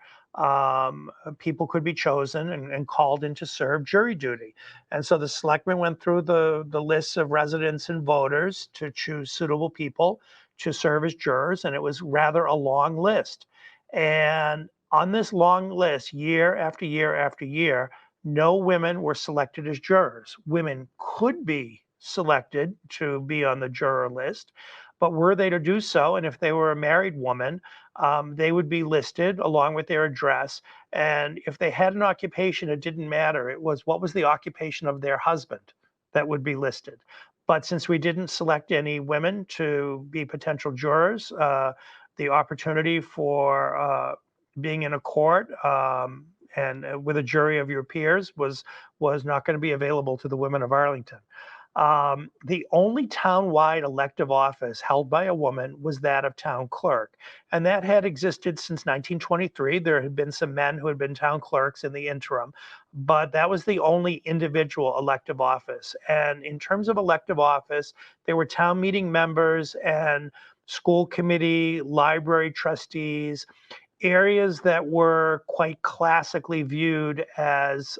people could be chosen and called in to serve jury duty. And so the selectmen went through the lists of residents and voters to choose suitable people to serve as jurors, and it was rather a long list. And on this long list, year after year after year, no women were selected as jurors. Women could be selected to be on the juror list, but were they to do so, and if they were a married woman, they would be listed along with their address. And if they had an occupation, it didn't matter. It was what was the occupation of their husband that would be listed. But since we didn't select any women to be potential jurors, the opportunity for being in a court and with a jury of your peers was not going to be available to the women of Arlington. The only town-wide elective office held by a woman was that of town clerk, and that had existed since 1923. There had been some men who had been town clerks in the interim, but that was the only individual elective office. And in terms of elective office, there were town meeting members and school committee, library trustees, areas that were quite classically viewed as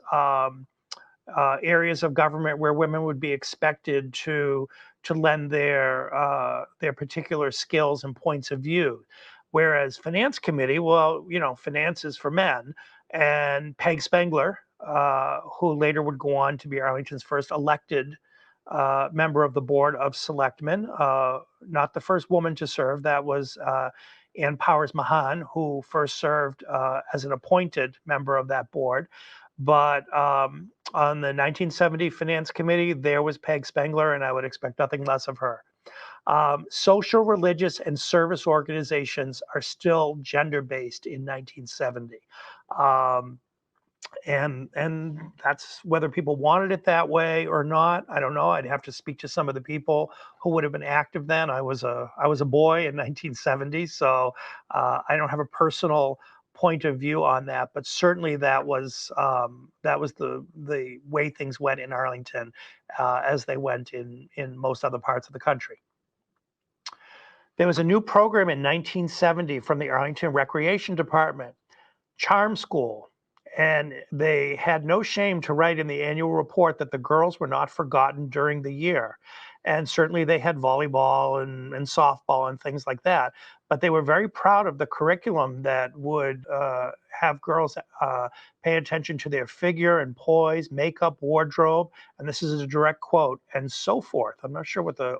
areas of government where women would be expected to lend their particular skills and points of view. Whereas finance committee, well, finance is for men. And Peg Spengler, who later would go on to be Arlington's first elected member of the Board of Selectmen, not the first woman to serve. That was Ann Powers Mahan, who first served as an appointed member of that board. But on the 1970 Finance Committee, there was Peg Spengler, and I would expect nothing less of her. Social, religious, and service organizations are still gender-based in 1970. And that's whether people wanted it that way or not. I don't know. I'd have to speak to some of the people who would have been active then. I was a boy in 1970, so I don't have a personal point of view on that. But certainly that was the way things went in Arlington, as they went in most other parts of the country. There was a new program in 1970 from the Arlington Recreation Department, Charm School. And they had no shame to write in the annual report that the girls were not forgotten during the year. And certainly they had volleyball and softball and things like that. But they were very proud of the curriculum that would have girls pay attention to their figure and poise, makeup, wardrobe. And this is a direct quote, and so forth. I'm not sure what the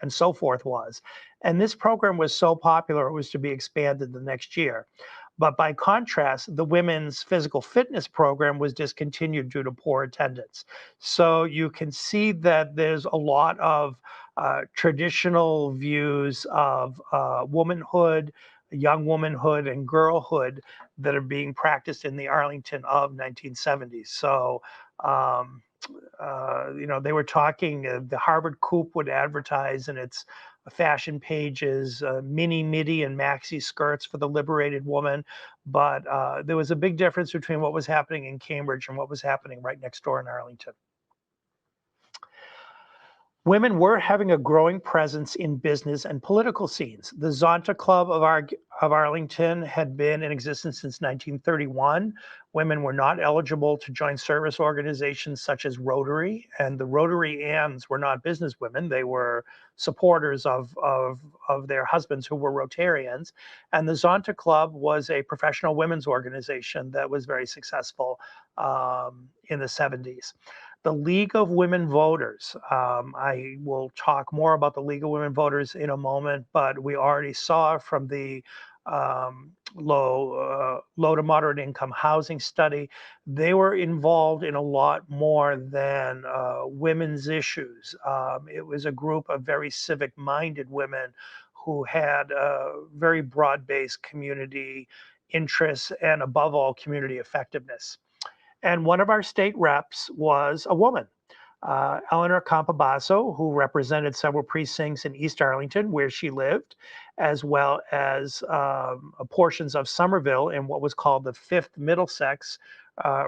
and so forth was. And this program was so popular, it was to be expanded the next year. But by contrast, the women's physical fitness program was discontinued due to poor attendance. So you can see that there's a lot of traditional views of womanhood, young womanhood, and girlhood that are being practiced in the Arlington of 1970s. So, they were talking, the Harvard Coop would advertise in its fashion pages mini, midi, and maxi skirts for the liberated woman. But there was a big difference between what was happening in Cambridge and what was happening right next door in Arlington. Women were having a growing presence in business and political scenes. The Zonta Club of Arlington had been in existence since 1931. Women were not eligible to join service organizations such as Rotary, and the Rotary Anns were not business women. They were supporters of their husbands who were Rotarians. And the Zonta Club was a professional women's organization that was very successful in the 70s. The League of Women Voters. I will talk more about the League of Women Voters in a moment, but we already saw from the low to moderate income housing study, they were involved in a lot more than women's issues. It was a group of very civic-minded women who had very broad-based community interests and, above all, community effectiveness. And one of our state reps was a woman, Eleanor Campabasso, who represented several precincts in East Arlington, where she lived, as well as portions of Somerville in what was called the 5th Middlesex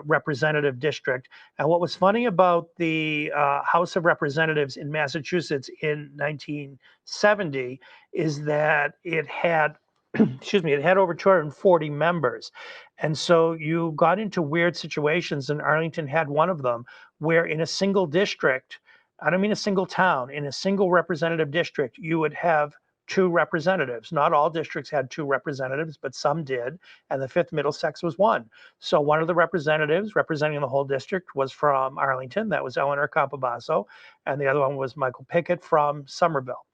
representative district. And what was funny about the House of Representatives in Massachusetts in 1970 is that it had it had over 240 members. And so you got into weird situations, and Arlington had one of them, where in a single district, I don't mean a single town, in a single representative district, you would have 2 representatives. Not all districts had 2 representatives, but some did, and the 5th Middlesex was one. So one of the representatives representing the whole district was from Arlington. That was Eleanor Campabasso, and the other one was Michael Pickett from Somerville.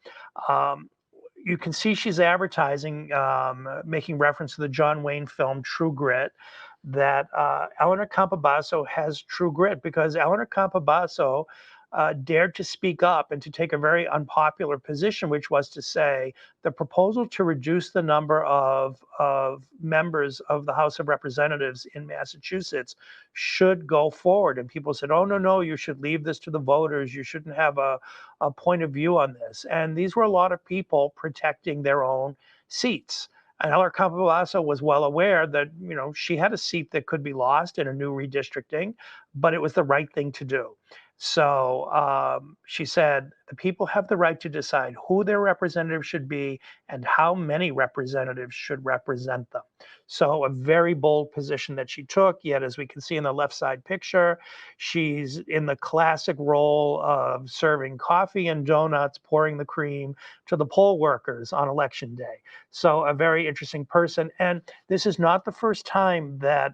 You can see she's advertising, making reference to the John Wayne film True Grit, that Eleanor Campabasso has true grit, because Eleanor Campabasso dared to speak up and to take a very unpopular position, which was to say the proposal to reduce the number of members of the House of Representatives in Massachusetts should go forward. And people said, oh, no, you should leave this to the voters. You shouldn't have a point of view on this. And these were a lot of people protecting their own seats. And Eleanor Campabasso was well aware that, she had a seat that could be lost in a new redistricting, but it was the right thing to do. So she said, the people have the right to decide who their representative should be and how many representatives should represent them. So a very bold position that she took, yet as we can see in the left side picture, she's in the classic role of serving coffee and donuts, pouring the cream to the poll workers on election day. So a very interesting person. And this is not the first time that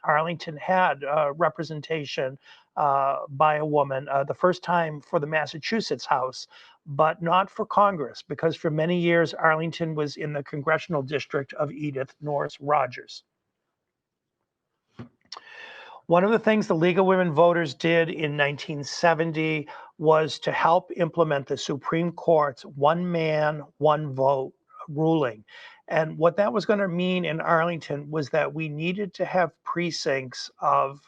Arlington had representation by a woman, the first time for the Massachusetts House, but not for Congress, because for many years, Arlington was in the congressional district of Edith Norris Rogers. One of the things the League of Women Voters did in 1970 was to help implement the Supreme Court's one man, one vote ruling. And what that was going to mean in Arlington was that we needed to have precincts of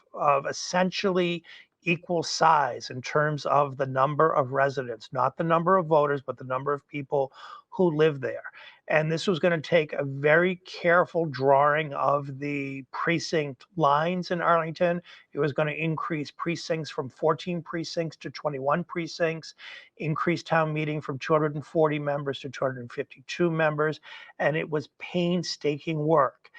essentially equal size in terms of the number of residents, not the number of voters, but the number of people who live there. And this was going to take a very careful drawing of the precinct lines in Arlington. It was going to increase precincts from 14 precincts to 21 precincts, increase town meeting from 240 members to 252 members. And it was painstaking work.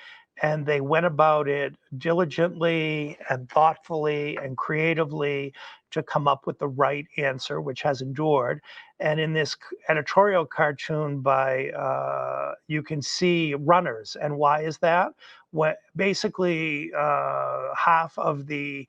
And they went about it diligently and thoughtfully and creatively to come up with the right answer, which has endured. And in this editorial cartoon you can see runners. And why is that? Basically, half of the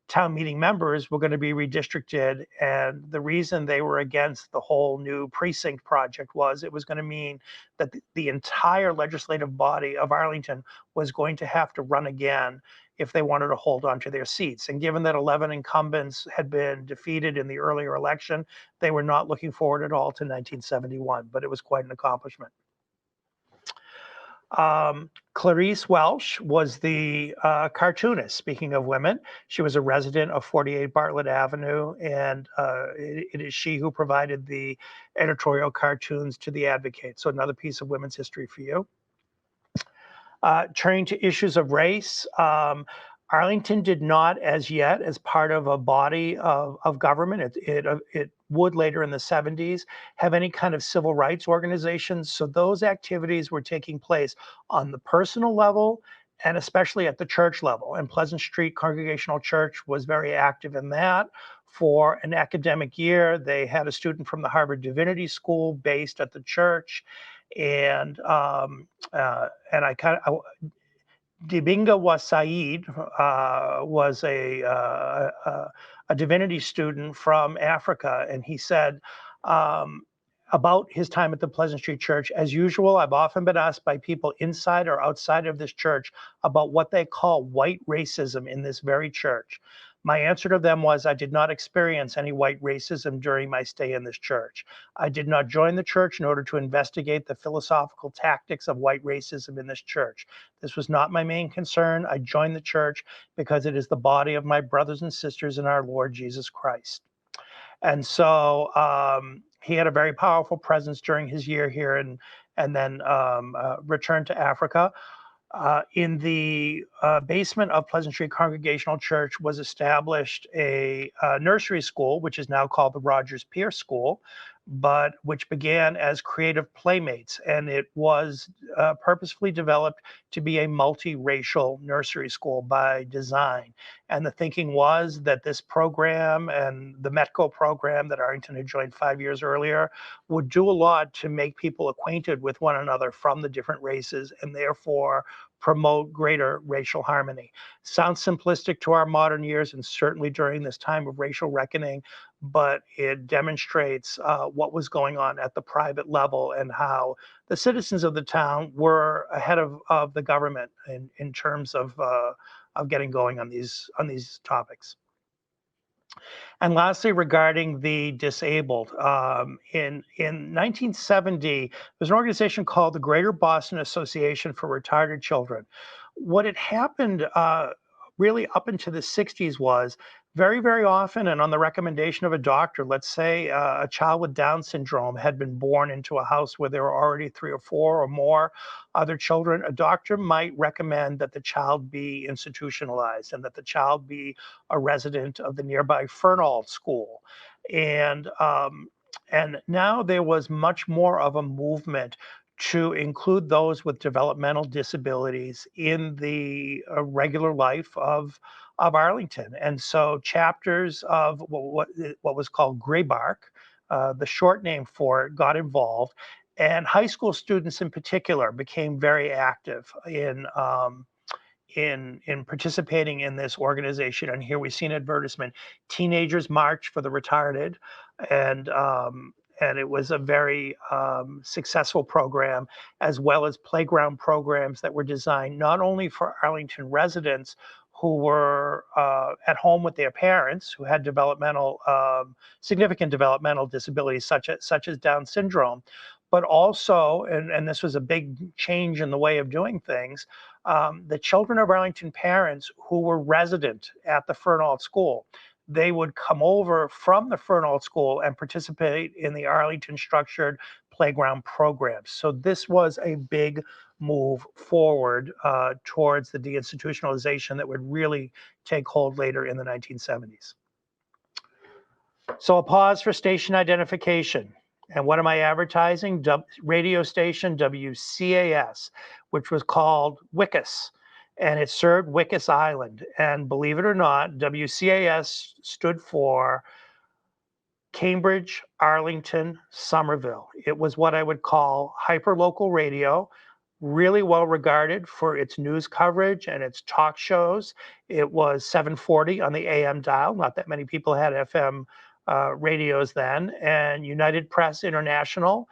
town meeting members were going to be redistricted. And the reason they were against the whole new precinct project was it was going to mean that the entire legislative body of Arlington was going to have to run again if they wanted to hold on to their seats. And given that 11 incumbents had been defeated in the earlier election, they were not looking forward at all to 1971, but it was quite an accomplishment. Clarice Welsh was the cartoonist. Speaking of women, she was a resident of 48 Bartlett Avenue, and it is she who provided the editorial cartoons to the Advocate. So another piece of women's history for you. Turning to issues of race, Arlington did not, as yet, as part of a body of government, it would later in the 70s, have any kind of civil rights organizations. So those activities were taking place on the personal level and especially at the church level. And Pleasant Street Congregational Church was very active in that. For an academic year, they had a student from the Harvard Divinity School based at the church. And Dibinga Wasaid was a divinity student from Africa, and he said about his time at the Pleasant Street Church, as usual, I've often been asked by people inside or outside of this church about what they call white racism in this very church. My answer to them was I did not experience any white racism during my stay in this church. I did not join the church in order to investigate the philosophical tactics of white racism in this church. This was not my main concern. I joined the church because it is the body of my brothers and sisters in our Lord Jesus Christ. And so he had a very powerful presence during his year here and then returned to Africa. In the basement of Pleasant Street Congregational Church was established a nursery school, which is now called the Rogers Pierce School, but which began as Creative Playmates. And it was purposefully developed to be a multiracial nursery school by design. And the thinking was that this program and the METCO program that Arlington had joined 5 years earlier would do a lot to make people acquainted with one another from the different races and therefore promote greater racial harmony. Sounds simplistic to our modern ears and certainly during this time of racial reckoning, but it demonstrates what was going on at the private level and how the citizens of the town were ahead of the government in terms of getting going on these topics. And lastly, regarding the disabled, in 1970, there's an organization called the Greater Boston Association for Retarded Children. What had happened really up into the 60s was Very, very often, and on the recommendation of a doctor, let's say a child with Down syndrome had been born into a house where there were already 3 or 4 or more other children, a doctor might recommend that the child be institutionalized and that the child be a resident of the nearby Fernald School. And now there was much more of a movement to include those with developmental disabilities in the regular life of Arlington. And so chapters of what was called Graybark, the short name for it, got involved. And high school students in particular became very active in participating in this organization. And here we see an advertisement: Teenagers March for the Retarded. And it was a very successful program, as well as playground programs that were designed not only for Arlington residents who were at home with their parents who had significant developmental disabilities such as Down syndrome, but also, and this was a big change in the way of doing things, the children of Arlington parents who were resident at the Fernald School. They would come over from the Fernald School and participate in the Arlington structured playground programs. So this was a big move forward towards the deinstitutionalization that would really take hold later in the 1970s. So a pause for station identification. And what am I advertising? Radio station WCAS, which was called Wickus, and it served Wickus Island. And believe it or not, WCAS stood for Cambridge, Arlington, Somerville. It was what I would call hyperlocal radio, really well regarded for its news coverage and its talk shows. It was 740 on the AM dial. Not that many people had FM radios then. And United Press International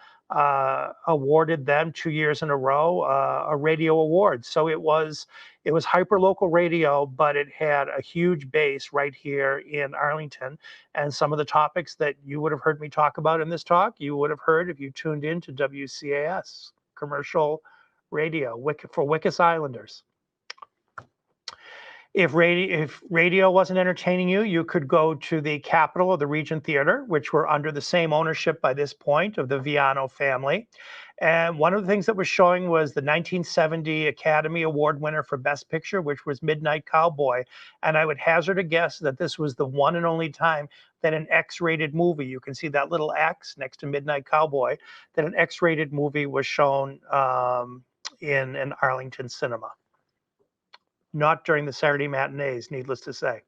awarded them 2 years in a row a radio award. So it was hyperlocal radio, but it had a huge base right here in Arlington. And some of the topics that you would have heard me talk about in this talk, you would have heard if you tuned in to WCAS, commercial radio for Wickus Islanders. If radio wasn't entertaining you, you could go to the Capitol of the Regent Theater, which were under the same ownership by this point of the Viano family. And one of the things that was showing was the 1970 Academy Award winner for Best Picture, which was Midnight Cowboy. And I would hazard a guess that this was the one and only time that an X-rated movie, you can see that little X next to Midnight Cowboy, that an X-rated movie was shown in an Arlington cinema. Not during the Saturday matinees, needless to say.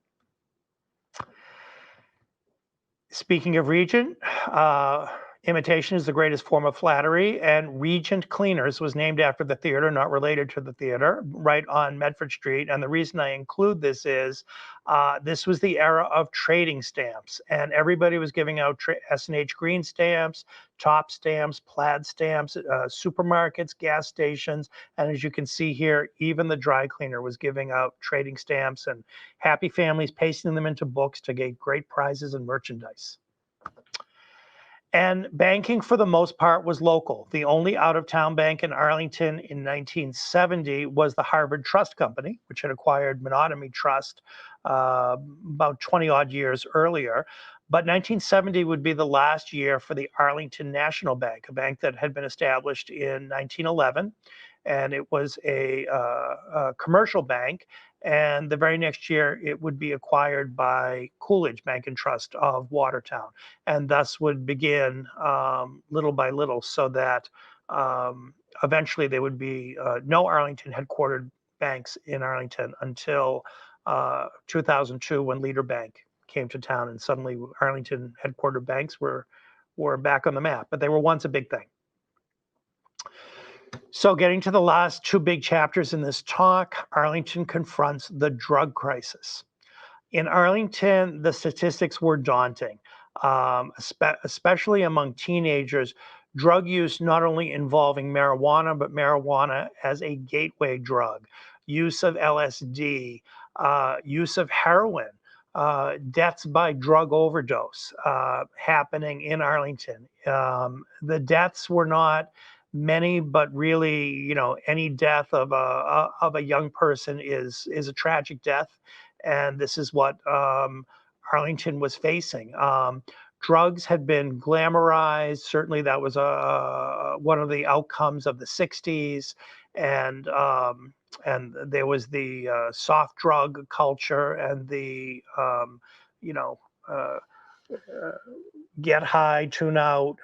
Speaking of Regent, imitation is the greatest form of flattery, and Regent Cleaners was named after the theater, not related to the theater, right on Medford Street. And the reason I include this is this was the era of trading stamps, and everybody was giving out S&H green stamps, top stamps, plaid stamps, supermarkets, gas stations, and as you can see here, even the dry cleaner was giving out trading stamps, and happy families pasting them into books to get great prizes and merchandise. And banking, for the most part, was local. The only out-of-town bank in Arlington in 1970 was the Harvard Trust Company, which had acquired Menotomy Trust about 20-odd years earlier. But 1970 would be the last year for the Arlington National Bank, a bank that had been established in 1911. And it was a commercial bank. And the very next year, it would be acquired by Coolidge Bank and Trust of Watertown, and thus would begin little by little, so that eventually there would be no Arlington headquartered banks in Arlington until 2002, when Leader Bank came to town, and suddenly Arlington headquartered banks were back on the map, but they were once a big thing. So getting to the last two big chapters in this talk, Arlington confronts the drug crisis. In Arlington, the statistics were daunting, especially among teenagers. Drug use not only involving marijuana, but marijuana as a gateway drug, use of LSD, use of heroin, deaths by drug overdose happening in Arlington. The deaths were not many, but really, any death of a young person is a tragic death, and this is what Arlington was facing. Drugs had been glamorized. Certainly, that was one of the outcomes of the '60s, and there was the soft drug culture and the you know. Get high, tune out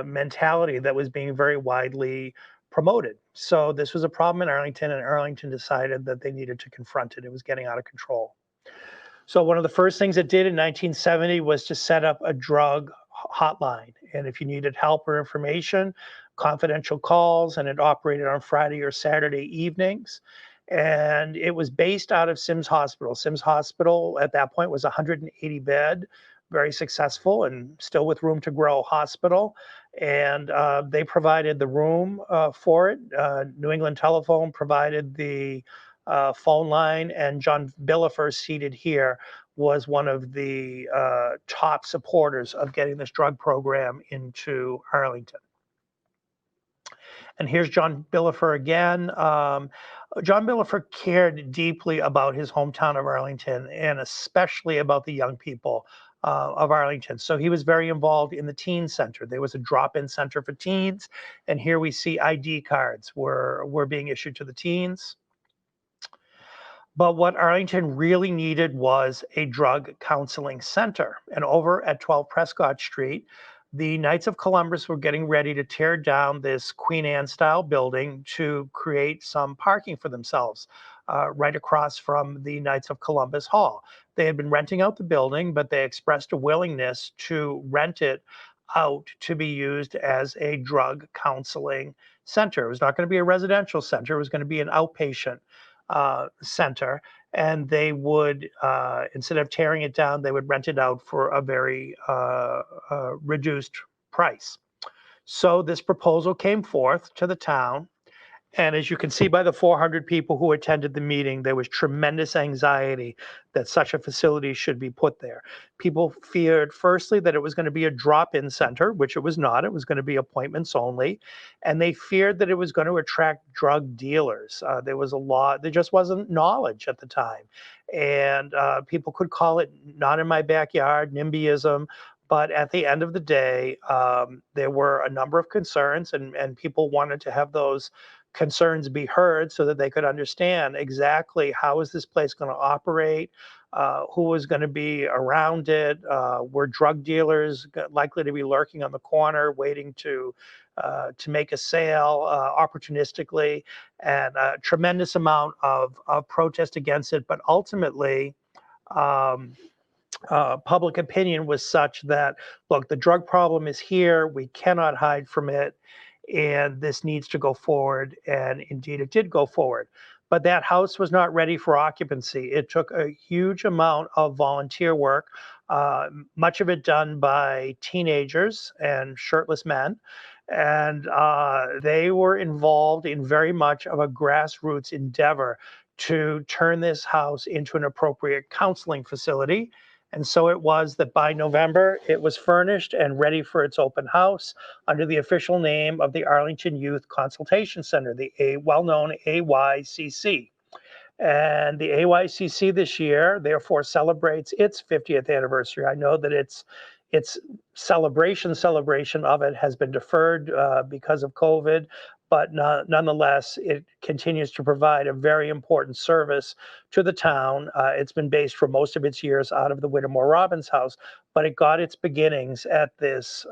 mentality that was being very widely promoted. So this was a problem in Arlington, and Arlington decided that they needed to confront it. It was getting out of control. So one of the first things it did in 1970 was to set up a drug hotline. And if you needed help or information, confidential calls, and it operated on Friday or Saturday evenings. And it was based out of Sims Hospital. Sims Hospital at that point was 180 bed, very successful and still with room to grow hospital. And they provided the room for it. New England Telephone provided the phone line, and John Billefer, seated here, was one of the top supporters of getting this drug program into Arlington. And here's John Billefer again. John Billefer cared deeply about his hometown of Arlington, and especially about the young people of Arlington. So he was very involved in the teen center. There was a drop-in center for teens, and here we see ID cards were being issued to the teens. But what Arlington really needed was a drug counseling center. And over at 12 Prescott Street, the Knights of Columbus were getting ready to tear down this Queen Anne style building to create some parking for themselves right across from the Knights of Columbus Hall. They had been renting out the building, but they expressed a willingness to rent it out to be used as a drug counseling center. It was not going to be a residential center. It was going to be an outpatient center, and they would, instead of tearing it down, they would rent it out for a very reduced price. So this proposal came forth to the town. And as you can see by the 400 people who attended the meeting, there was tremendous anxiety that such a facility should be put there. People feared, firstly, that it was going to be a drop-in center, which it was not. It was going to be appointments only. And they feared that it was going to attract drug dealers. There just wasn't knowledge at the time. And people could call it not in my backyard, NIMBYism. But at the end of the day, there were a number of concerns, and people wanted to have those concerns be heard so that they could understand exactly how is this place going to operate, who was going to be around it, were drug dealers likely to be lurking on the corner waiting to make a sale opportunistically, and a tremendous amount of protest against it. But ultimately, public opinion was such that, look, the drug problem is here. We cannot hide from it. And this needs to go forward. And indeed, it did go forward. But that house was not ready for occupancy. It took a huge amount of volunteer work, much of it done by teenagers and shirtless men. And they were involved in very much of a grassroots endeavor to turn this house into an appropriate counseling facility. And so it was that by November, it was furnished and ready for its open house under the official name of the Arlington Youth Consultation Center, the well-known AYCC. And the AYCC this year, therefore, celebrates its 50th anniversary. I know that its celebration of it has been deferred because of COVID, but nonetheless, it continues to provide a very important service to the town. It's been based for most of its years out of the Whittemore Robbins House, but it got its beginnings at this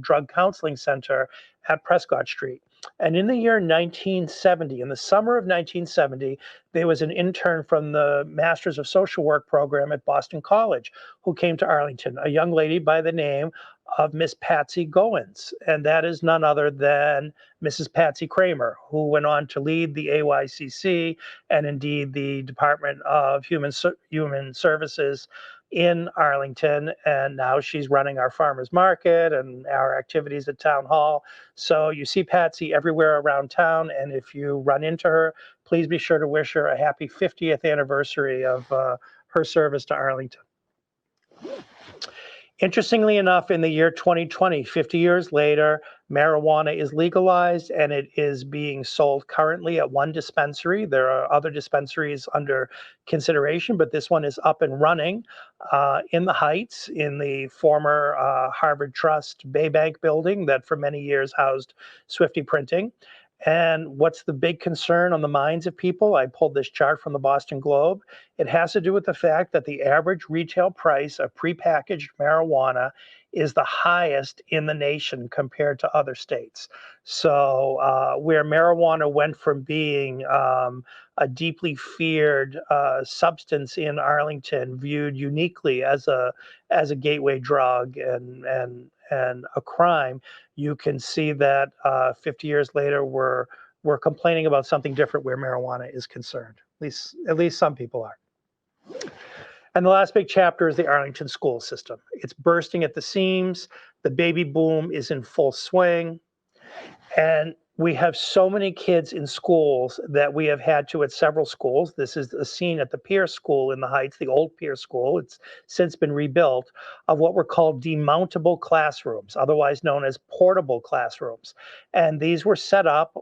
drug counseling center at Prescott Street. And in the year 1970, in the summer of 1970, there was an intern from the Masters of Social Work program at Boston College who came to Arlington, a young lady by the name of Miss Patsy Goins. And that is none other than Mrs. Patsy Kramer, who went on to lead the AYCC and indeed the Department of Human Services in Arlington. And now she's running our farmers market and our activities at Town Hall. So you see Patsy everywhere around town. And if you run into her, please be sure to wish her a happy 50th anniversary of her service to Arlington. Interestingly enough, in the year 2020, 50 years later, marijuana is legalized and it is being sold currently at one dispensary. There are other dispensaries under consideration, but this one is up and running in the Heights, in the former Harvard Trust Bay Bank building that for many years housed Swifty Printing. And what's the big concern on the minds of people? I pulled this chart from the Boston Globe. It has to do with the fact that the average retail price of prepackaged marijuana is the highest in the nation compared to other states. So where marijuana went from being a deeply feared substance in Arlington, viewed uniquely as a gateway drug and a crime, you can see that 50 years later we're complaining about something different where marijuana is concerned. At least some people are. And the last big chapter is the Arlington school system. It's bursting at the seams. The baby boom is in full swing. And we have so many kids in schools that we have had to at several schools. This is a scene at the Pierce School in the Heights, the old Pierce School. It's since been rebuilt, of what were called demountable classrooms, otherwise known as portable classrooms. And these were set up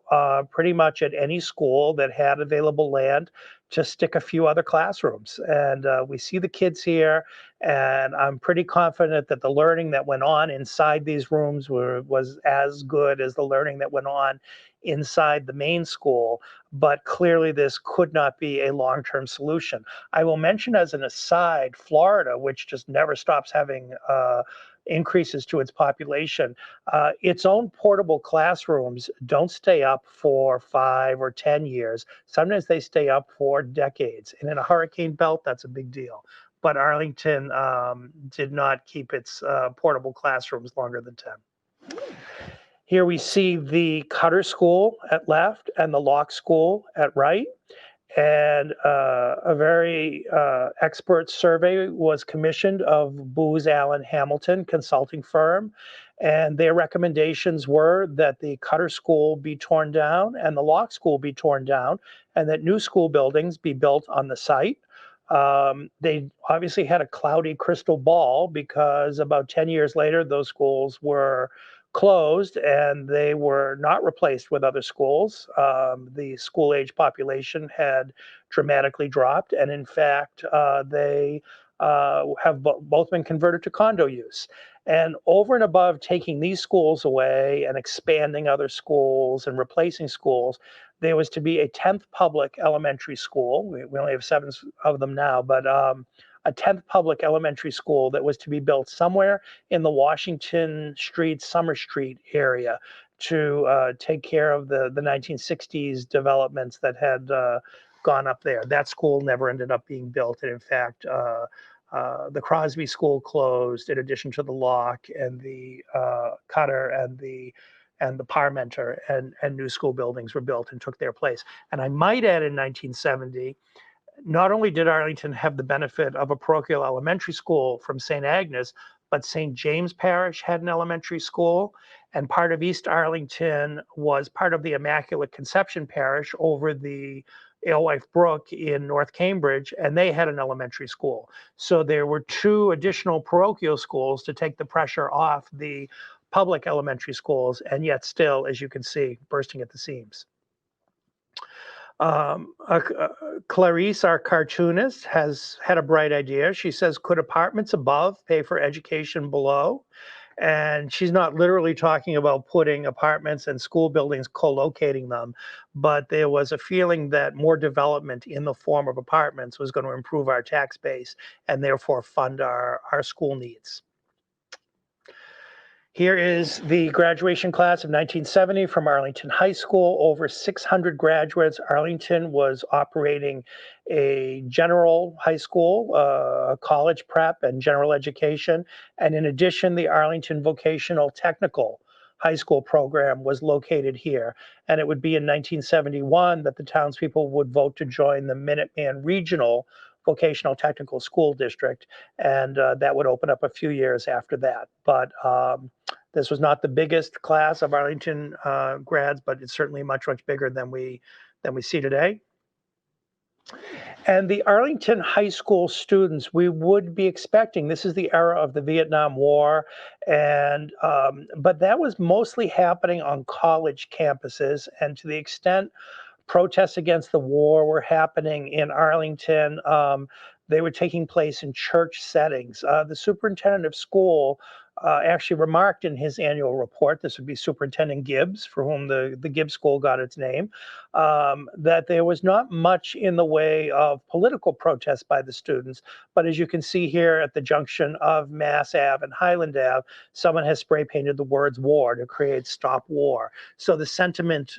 pretty much at any school that had available land to stick a few other classrooms. And we see the kids here, and I'm pretty confident that the learning that went on inside these rooms was as good as the learning that went on inside the main school. But clearly this could not be a long-term solution. I will mention as an aside, Florida, which just never stops having increases to its population, its own portable classrooms don't stay up for 5 or 10 years. Sometimes they stay up for decades. And in a hurricane belt, that's a big deal. But Arlington did not keep its portable classrooms longer than 10. Here we see the Cutter School at left and the Locke School at right. And a very expert survey was commissioned of Booz Allen Hamilton consulting firm. And their recommendations were that the Cutter School be torn down and the Locke School be torn down, and that new school buildings be built on the site. They obviously had a cloudy crystal ball because about 10 years later, those schools were closed and they were not replaced with other schools. The school age population had dramatically dropped, and in fact, they have both been converted to condo use. And over and above taking these schools away and expanding other schools and replacing schools, there was to be a 10th public elementary school. We only have 7 of them now, but a 10th public elementary school that was to be built somewhere in the Washington Street, Summer Street area to take care of the 1960s developments that had gone up there. That school never ended up being built. And in fact, the Crosby School closed in addition to the Locke and the Cutter and the Parmenter, and new school buildings were built and took their place. And I might add, in 1970, not only did Arlington have the benefit of a parochial elementary school from St. Agnes, but St. James Parish had an elementary school, and part of East Arlington was part of the Immaculate Conception Parish over the Alewife Brook in North Cambridge, and they had an elementary school. So there were 2 additional parochial schools to take the pressure off the public elementary schools, and yet still, as you can see, bursting at the seams. Clarice, our cartoonist, has had a bright idea. She says, could apartments above pay for education below? And she's not literally talking about putting apartments and school buildings, co-locating them, but there was a feeling that more development in the form of apartments was going to improve our tax base and therefore fund our school needs. Here is the graduation class of 1970 from Arlington High School. Over 600 graduates. Arlington was operating a general high school, college prep, and general education. And in addition, the Arlington Vocational Technical High School program was located here. And it would be in 1971 that the townspeople would vote to join the Minuteman Regional Vocational Technical School District, and that would open up a few years after that. But this was not the biggest class of Arlington grads, but it's certainly much bigger than we see today. And the Arlington High School students, we would be expecting, this is the era of the Vietnam War, and but that was mostly happening on college campuses, and to the extent protests against the war were happening in Arlington. They were taking place in church settings. The superintendent of school actually remarked in his annual report, this would be Superintendent Gibbs, for whom the Gibbs School got its name, that there was not much in the way of political protests by the students. But as you can see here at the junction of Mass Ave and Highland Ave, someone has spray painted the words war to create stop war. So the sentiment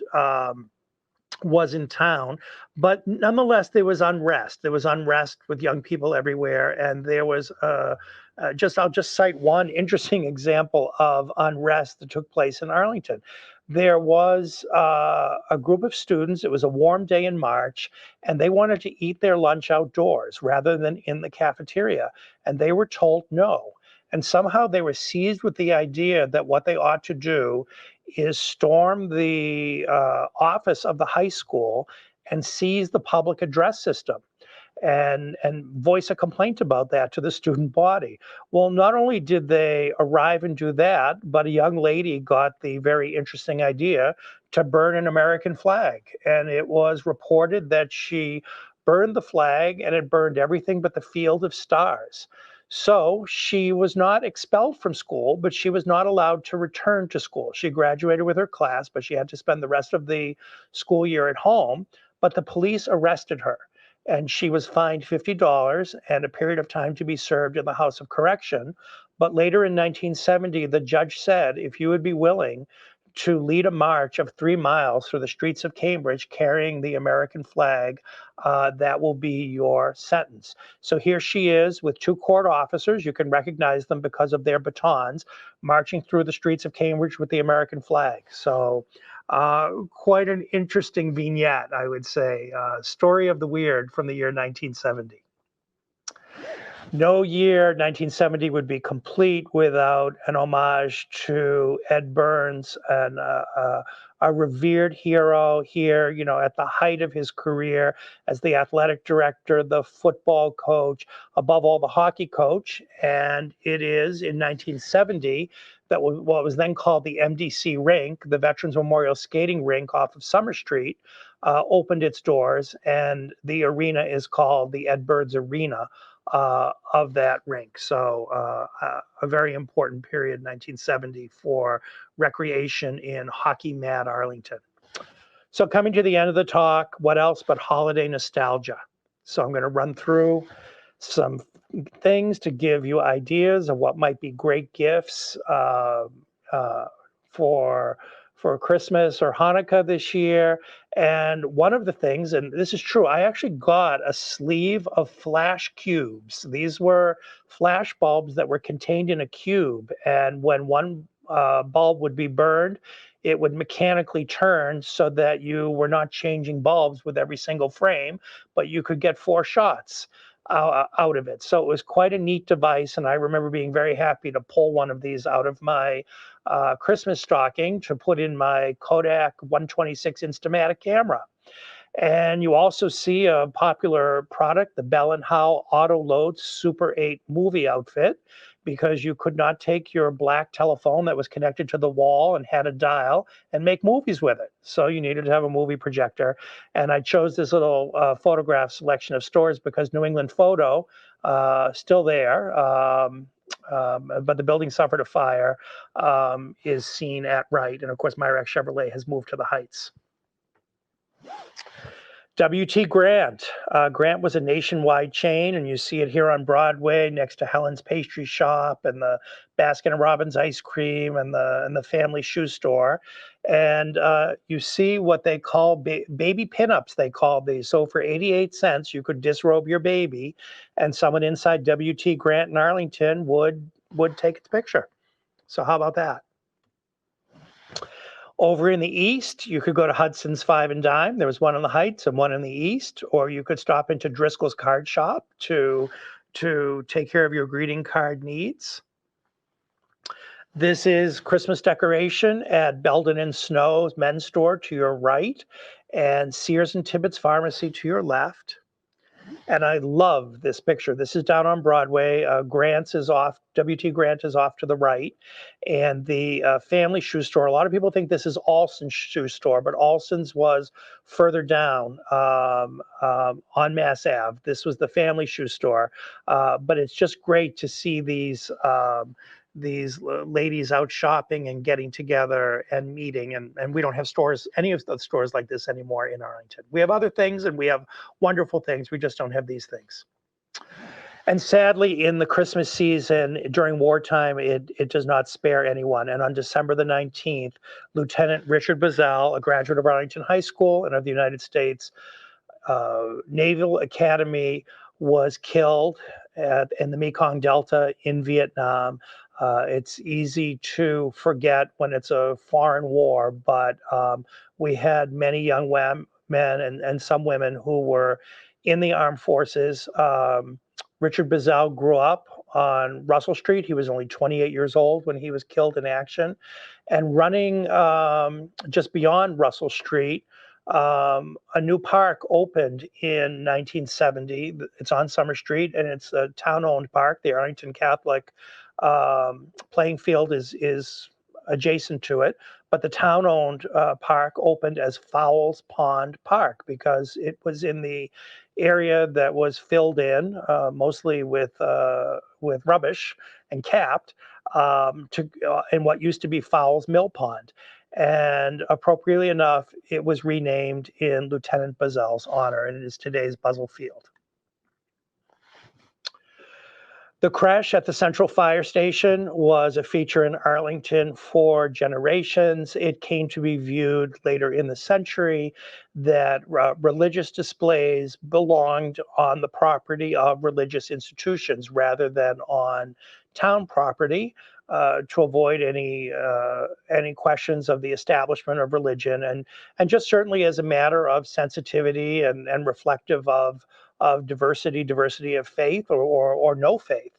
was in town, but nonetheless there was unrest. There was unrest with young people everywhere, and there was I'll just cite one interesting example of unrest that took place in Arlington. There was a group of students. It was a warm day in March, and they wanted to eat their lunch outdoors rather than in the cafeteria, and they were told no. And somehow they were seized with the idea that what they ought to do is storm the office of the high school and seize the public address system and voice a complaint about that to the student body. Well, not only did they arrive and do that, but a young lady got the very interesting idea to burn an American flag. And it was reported that she burned the flag and it burned everything but the field of stars. So she was not expelled from school, but she was not allowed to return to school. She graduated with her class, but she had to spend the rest of the school year at home. But the police arrested her, and she was fined $50 and a period of time to be served in the House of Correction. But later in 1970, the judge said, if you would be willing to lead a march of 3 miles through the streets of Cambridge carrying the American flag, that will be your sentence. So here she is with 2 court officers. You can recognize them because of their batons, marching through the streets of Cambridge with the American flag. So quite an interesting vignette, I would say. Story of the weird from the year 1970. No year, 1970, would be complete without an homage to Ed Burns, and a revered hero here, you know, at the height of his career as the athletic director, the football coach, above all, the hockey coach. And it is in 1970 that what was then called the MDC rink, the Veterans Memorial Skating Rink off of Summer Street, opened its doors, and the arena is called the Ed Burns Arena of that rink. So a very important period, 1970, for recreation in hockey mad Arlington. So coming to the end of the talk, what else but holiday nostalgia? So I'm going to run through some things to give you ideas of what might be great gifts for Christmas or Hanukkah this year. And one of the things, and this is true, I actually got a sleeve of flash cubes. These were flash bulbs that were contained in a cube. And when one bulb would be burned, it would mechanically turn so that you were not changing bulbs with every single frame, but you could get 4 shots out of it. So it was quite a neat device. And I remember being very happy to pull one of these out of my Christmas stocking to put in my Kodak 126 Instamatic camera. And you also see a popular product, the Bell & Howell Auto Load Super 8 movie outfit, because you could not take your black telephone that was connected to the wall and had a dial and make movies with it. So you needed to have a movie projector. And I chose this little photograph selection of stores because New England Photo, still there, but the building suffered a fire, is seen at Wright. And of course, Myrax Chevrolet has moved to the Heights. W.T. Grant. Grant was a nationwide chain, and you see it here on Broadway next to Helen's Pastry Shop and the Baskin & Robbins ice cream and the family shoe store. And you see what they call baby pinups, they call these. So for 88 cents, you could disrobe your baby, and someone inside W.T. Grant in Arlington would take its picture. So how about that? Over in the east, you could go to Hudson's Five and Dime. There was one in the Heights and one in the east, or you could stop into Driscoll's Card Shop to take care of your greeting card needs. This is Christmas decoration at Belden and Snow's men's store to your right, and Sears and Tibbetts Pharmacy to your left. And I love this picture. This is down on Broadway. Grant's is off. W.T. Grant is off to the right, and the family shoe store. A lot of people think this is Alston's shoe store, but Alston's was further down on Mass Ave. This was the family shoe store. But it's just great to see these ladies out shopping and getting together and meeting. And we don't have stores, any of the stores like this anymore in Arlington. We have other things and we have wonderful things. We just don't have these things. And sadly, in the Christmas season during wartime, it does not spare anyone. And on December the 19th, Lieutenant Richard Bazell, a graduate of Arlington High School and of the United States Naval Academy, was killed in the Mekong Delta in Vietnam. It's easy to forget when it's a foreign war, but we had many young men and some women who were in the armed forces. Richard Bazell grew up on Russell Street. He was only 28 years old when he was killed in action. And running just beyond Russell Street, a new park opened in 1970. It's on Summer Street, and it's a town-owned park. The Arlington Catholic playing field is adjacent to it, but the town-owned park opened as Fowles Pond Park because it was in the area that was filled in mostly with rubbish and capped in what used to be Fowles Mill Pond. And appropriately enough, it was renamed in Lieutenant Bazell's honor, and it is today's Buzzell Field. The creche at the Central Fire Station was a feature in Arlington for generations. It came to be viewed later in the century that religious displays belonged on the property of religious institutions rather than on town property. To avoid any questions of the establishment of religion, and just certainly as a matter of sensitivity and reflective of diversity of faith or no faith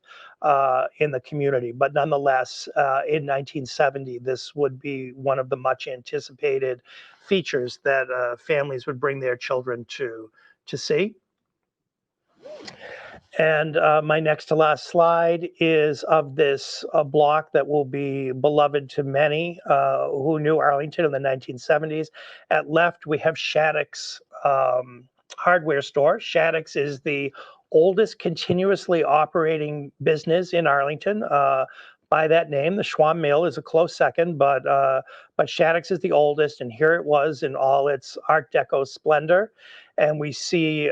in the community. But nonetheless, in 1970, this would be one of the much anticipated features that families would bring their children to see. And my next to last slide is of this block that will be beloved to many who knew Arlington in the 1970s. At left, we have Shattuck's hardware store. Shattuck's is the oldest continuously operating business in Arlington. By that name, the Schwam Mill is a close second, but Shattuck's is the oldest, and here it was in all its Art Deco splendor. And we see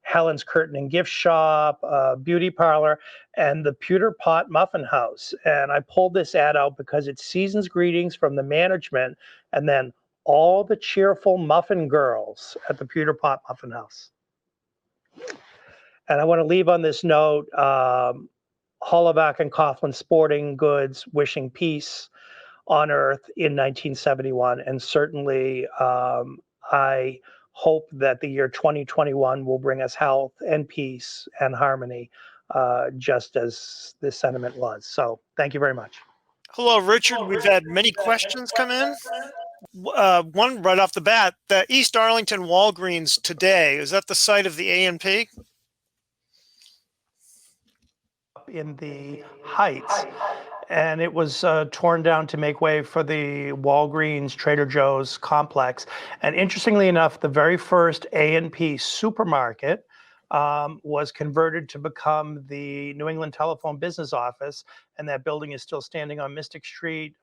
Helen's Curtain and Gift Shop, beauty parlor, and the Pewter Pot Muffin House. And I pulled this ad out because it's season's greetings from the management, and then all the cheerful muffin girls at the Pewter Pot Muffin House. And I want to leave on this note, Hollaback and Coughlin Sporting Goods wishing peace on earth in 1971. And certainly I hope that the year 2021 will bring us health and peace and harmony, just as this sentiment was. So thank you very much. Hello, Richard. We've had many questions come in. One right off the bat, the East Arlington Walgreens today, is that the site of the A&P? In the Heights, and it was torn down to make way for the Walgreens Trader Joe's complex. And interestingly enough, the very first A&P supermarket was converted to become the New England Telephone Business Office, and that building is still standing on Mystic Street,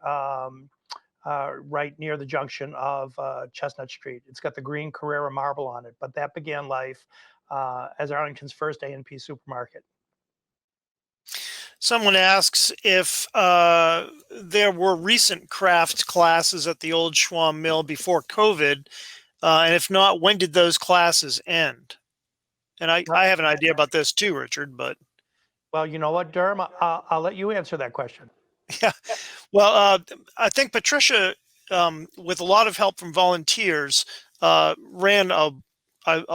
right near the junction of Chestnut Street. It's got the green Carrera marble on it, but that began life as Arlington's first A&P supermarket. Someone asks if there were recent craft classes at the old Schwam Mill before COVID, and if not, when did those classes end? And I have an idea about this too, Richard, but... Well, you know what, Durham? I'll let you answer that question. Yeah, well, I think Patricia, with a lot of help from volunteers, ran a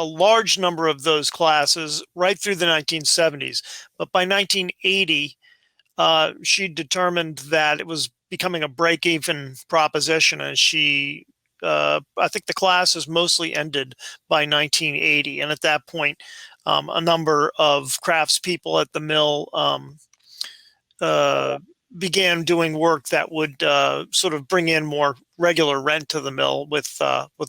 large number of those classes right through the 1970s. But by 1980, she determined that it was becoming a break-even proposition, and she I think the classes mostly ended by 1980. And at that point, a number of craftspeople at the mill began doing work that would sort of bring in more regular rent to the mill with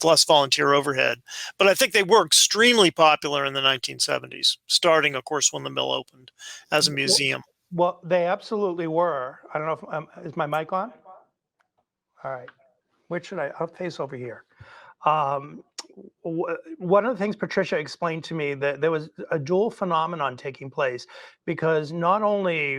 less volunteer overhead. But I think they were extremely popular in the 1970s, starting, of course, when the mill opened as a museum. Well, they absolutely were. I don't know if is my mic on? All right. Which should I'll face over here. One of the things Patricia explained to me, that there was a dual phenomenon taking place, because not only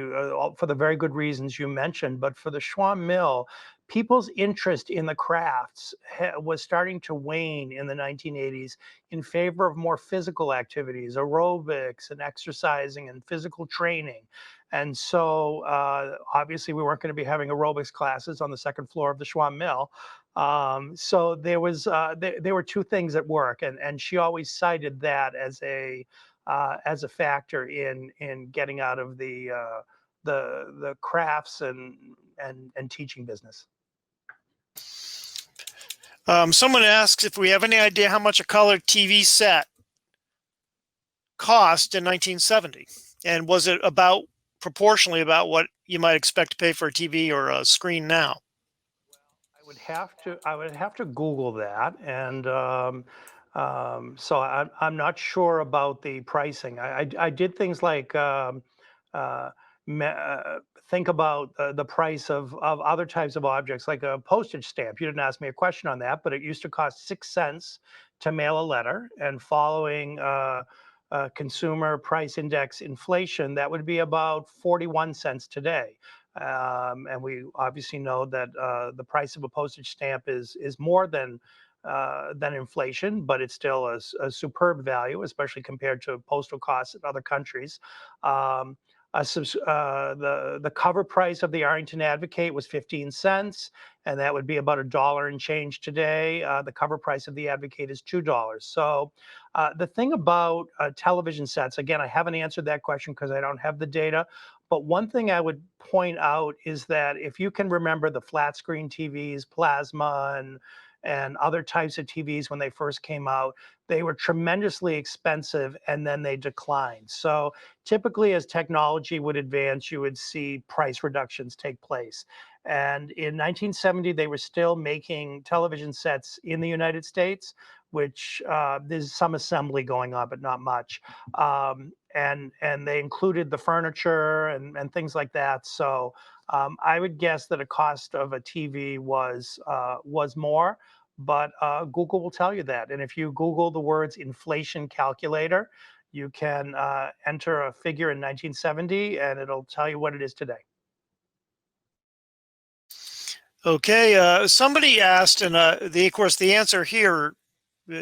for the very good reasons you mentioned, but for the Schwam Mill, people's interest in the crafts was starting to wane in the 1980s in favor of more physical activities, aerobics and exercising and physical training. And so obviously we weren't going to be having aerobics classes on the second floor of the Schwam Mill. So there was there were two things at work, and she always cited that as a factor in getting out of the crafts and teaching business. Someone asks if we have any idea how much a color TV set cost in 1970, and was it about proportionally about what you might expect to pay for a TV or a screen now? I would have to Google that, and so I'm not sure about the pricing. I did things like uh, think about the price of other types of objects, like a postage stamp. You didn't ask me a question on that, but it used to cost 6 cents to mail a letter, and following consumer price index inflation, that would be about 41 cents today. And we obviously know that the price of a postage stamp is more than inflation, but it's still a superb value, especially compared to postal costs in other countries. The cover price of the Arlington Advocate was 15 cents, and that would be about $1 and change today. The cover price of the Advocate is $2. So the thing about television sets, again, I haven't answered that question because I don't have the data. But one thing I would point out is that if you can remember the flat screen TVs, plasma, and other types of TVs when they first came out, they were tremendously expensive and then they declined. So typically as technology would advance, you would see price reductions take place. And in 1970, they were still making television sets in the United States, which there's some assembly going on, but not much. And they included the furniture and things like that. So I would guess that a cost of a TV was more, but Google will tell you that. And if you Google the words inflation calculator, you can enter a figure in 1970 and it'll tell you what it is today. Okay, somebody asked, and of course the answer here,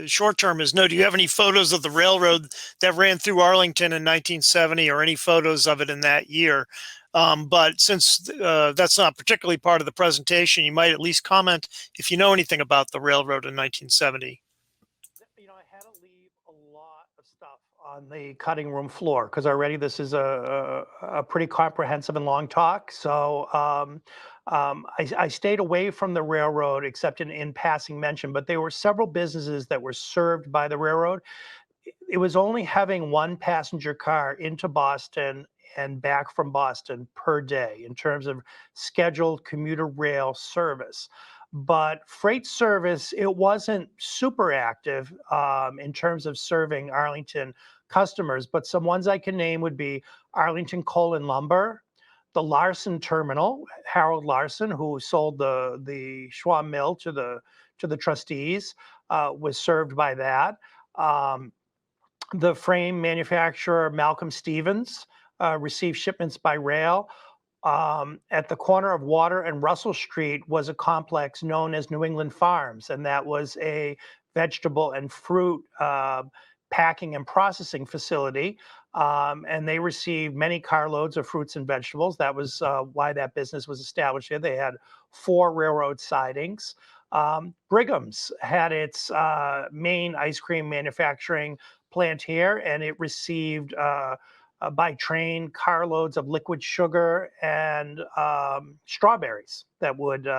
short term, is no. Do you have any photos of the railroad that ran through Arlington in 1970, or any photos of it in that year? But since that's not particularly part of the presentation, you might at least comment if you know anything about the railroad in 1970. You know, I had to leave a lot of stuff on the cutting room floor because already this is a pretty comprehensive and long talk. So I stayed away from the railroad except in passing mention, but there were several businesses that were served by the railroad. It was only having one passenger car into Boston and back from Boston per day in terms of scheduled commuter rail service. But freight service, it wasn't super active in terms of serving Arlington customers. But some ones I can name would be Arlington Coal and Lumber, the Larson Terminal, Harold Larson, who sold the Schwam Mill to the trustees, was served by that. The frame manufacturer Malcolm Stevens received shipments by rail. At the corner of Water and Russell Street was a complex known as New England Farms, and that was a vegetable and fruit packing and processing facility. And they received many carloads of fruits and vegetables. That was why that business was established here. They had 4 railroad sidings. Brigham's had its main ice cream manufacturing plant here, and it received by train carloads of liquid sugar and strawberries that would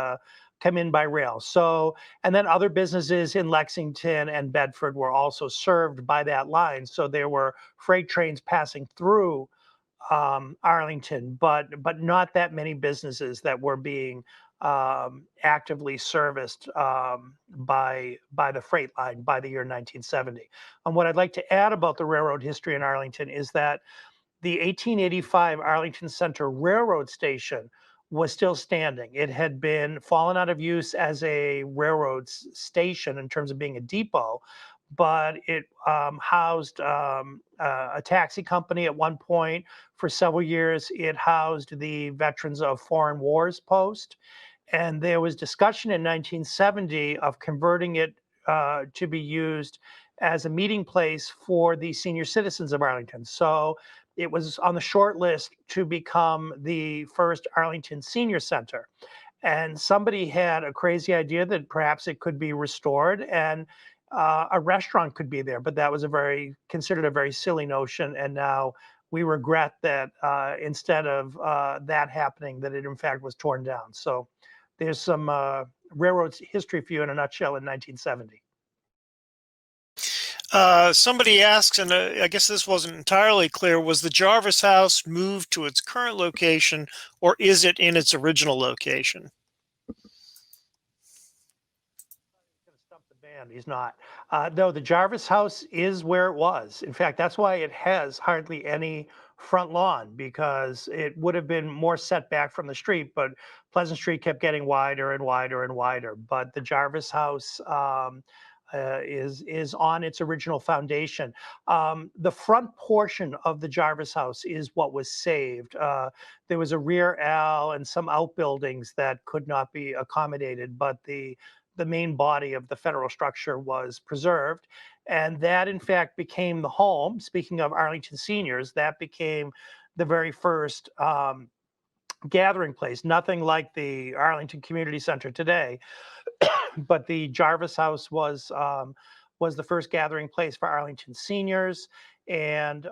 come in by rail. So, and then other businesses in Lexington and Bedford were also served by that line. So there were freight trains passing through Arlington, but not that many businesses that were being actively serviced by the freight line by the year 1970. And what I'd like to add about the railroad history in Arlington is that the 1885 Arlington Center Railroad Station was still standing. It had been fallen out of use as a railroad station in terms of being a depot, but it housed a taxi company at one point. For several years, it housed the Veterans of Foreign Wars post. And there was discussion in 1970 of converting it to be used as a meeting place for the senior citizens of Arlington. So it was on the short list to become the first Arlington Senior Center. And somebody had a crazy idea that perhaps it could be restored and a restaurant could be there, but that was considered a very silly notion. And now we regret that instead of that happening, that it in fact was torn down. So there's some railroad history for you in a nutshell in 1970. Somebody asks, and I guess this wasn't entirely clear, was the Jarvis House moved to its current location, or is it in its original location? He's not. No, the Jarvis House is where it was. In fact, that's why it has hardly any front lawn, because it would have been more set back from the street, but Pleasant Street kept getting wider and wider and wider. But the Jarvis House is on its original foundation. The front portion of the Jarvis House is what was saved. There was a rear L and some outbuildings that could not be accommodated, but the main body of the federal structure was preserved. And that, in fact, became the home. Speaking of Arlington seniors, that became the very first gathering place. Nothing like the Arlington Community Center today, but the Jarvis House was the first gathering place for Arlington seniors. And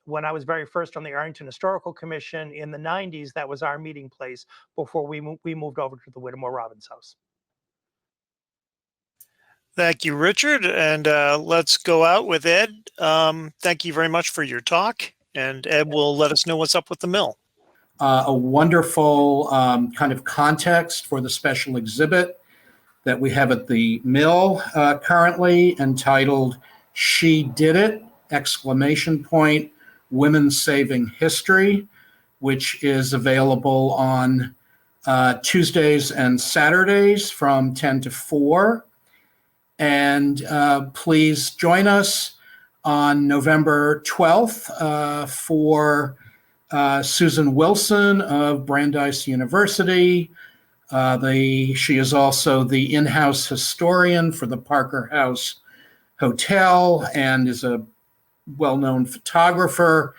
when I was very first on the Arlington Historical Commission in the 90s, that was our meeting place before we moved over to the Whittemore Robbins House. Thank you, Richard. And let's go out with Ed. Thank you very much for your talk. And Ed will let us know what's up with the mill. A wonderful kind of context for the special exhibit that we have at the mill currently, entitled "She Did It!" Women Saving History, which is available on Tuesdays and Saturdays from 10 to 4. And please join us on November 12th for Susan Wilson of Brandeis University. She is also the in-house historian for the Parker House Hotel and is a well-known photographer.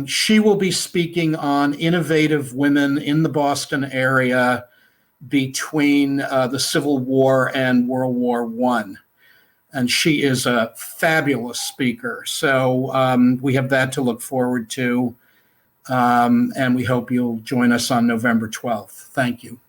She will be speaking on innovative women in the Boston area between the Civil War and World War I. And she is a fabulous speaker. So we have that to look forward to. And we hope you'll join us on November 12th. Thank you.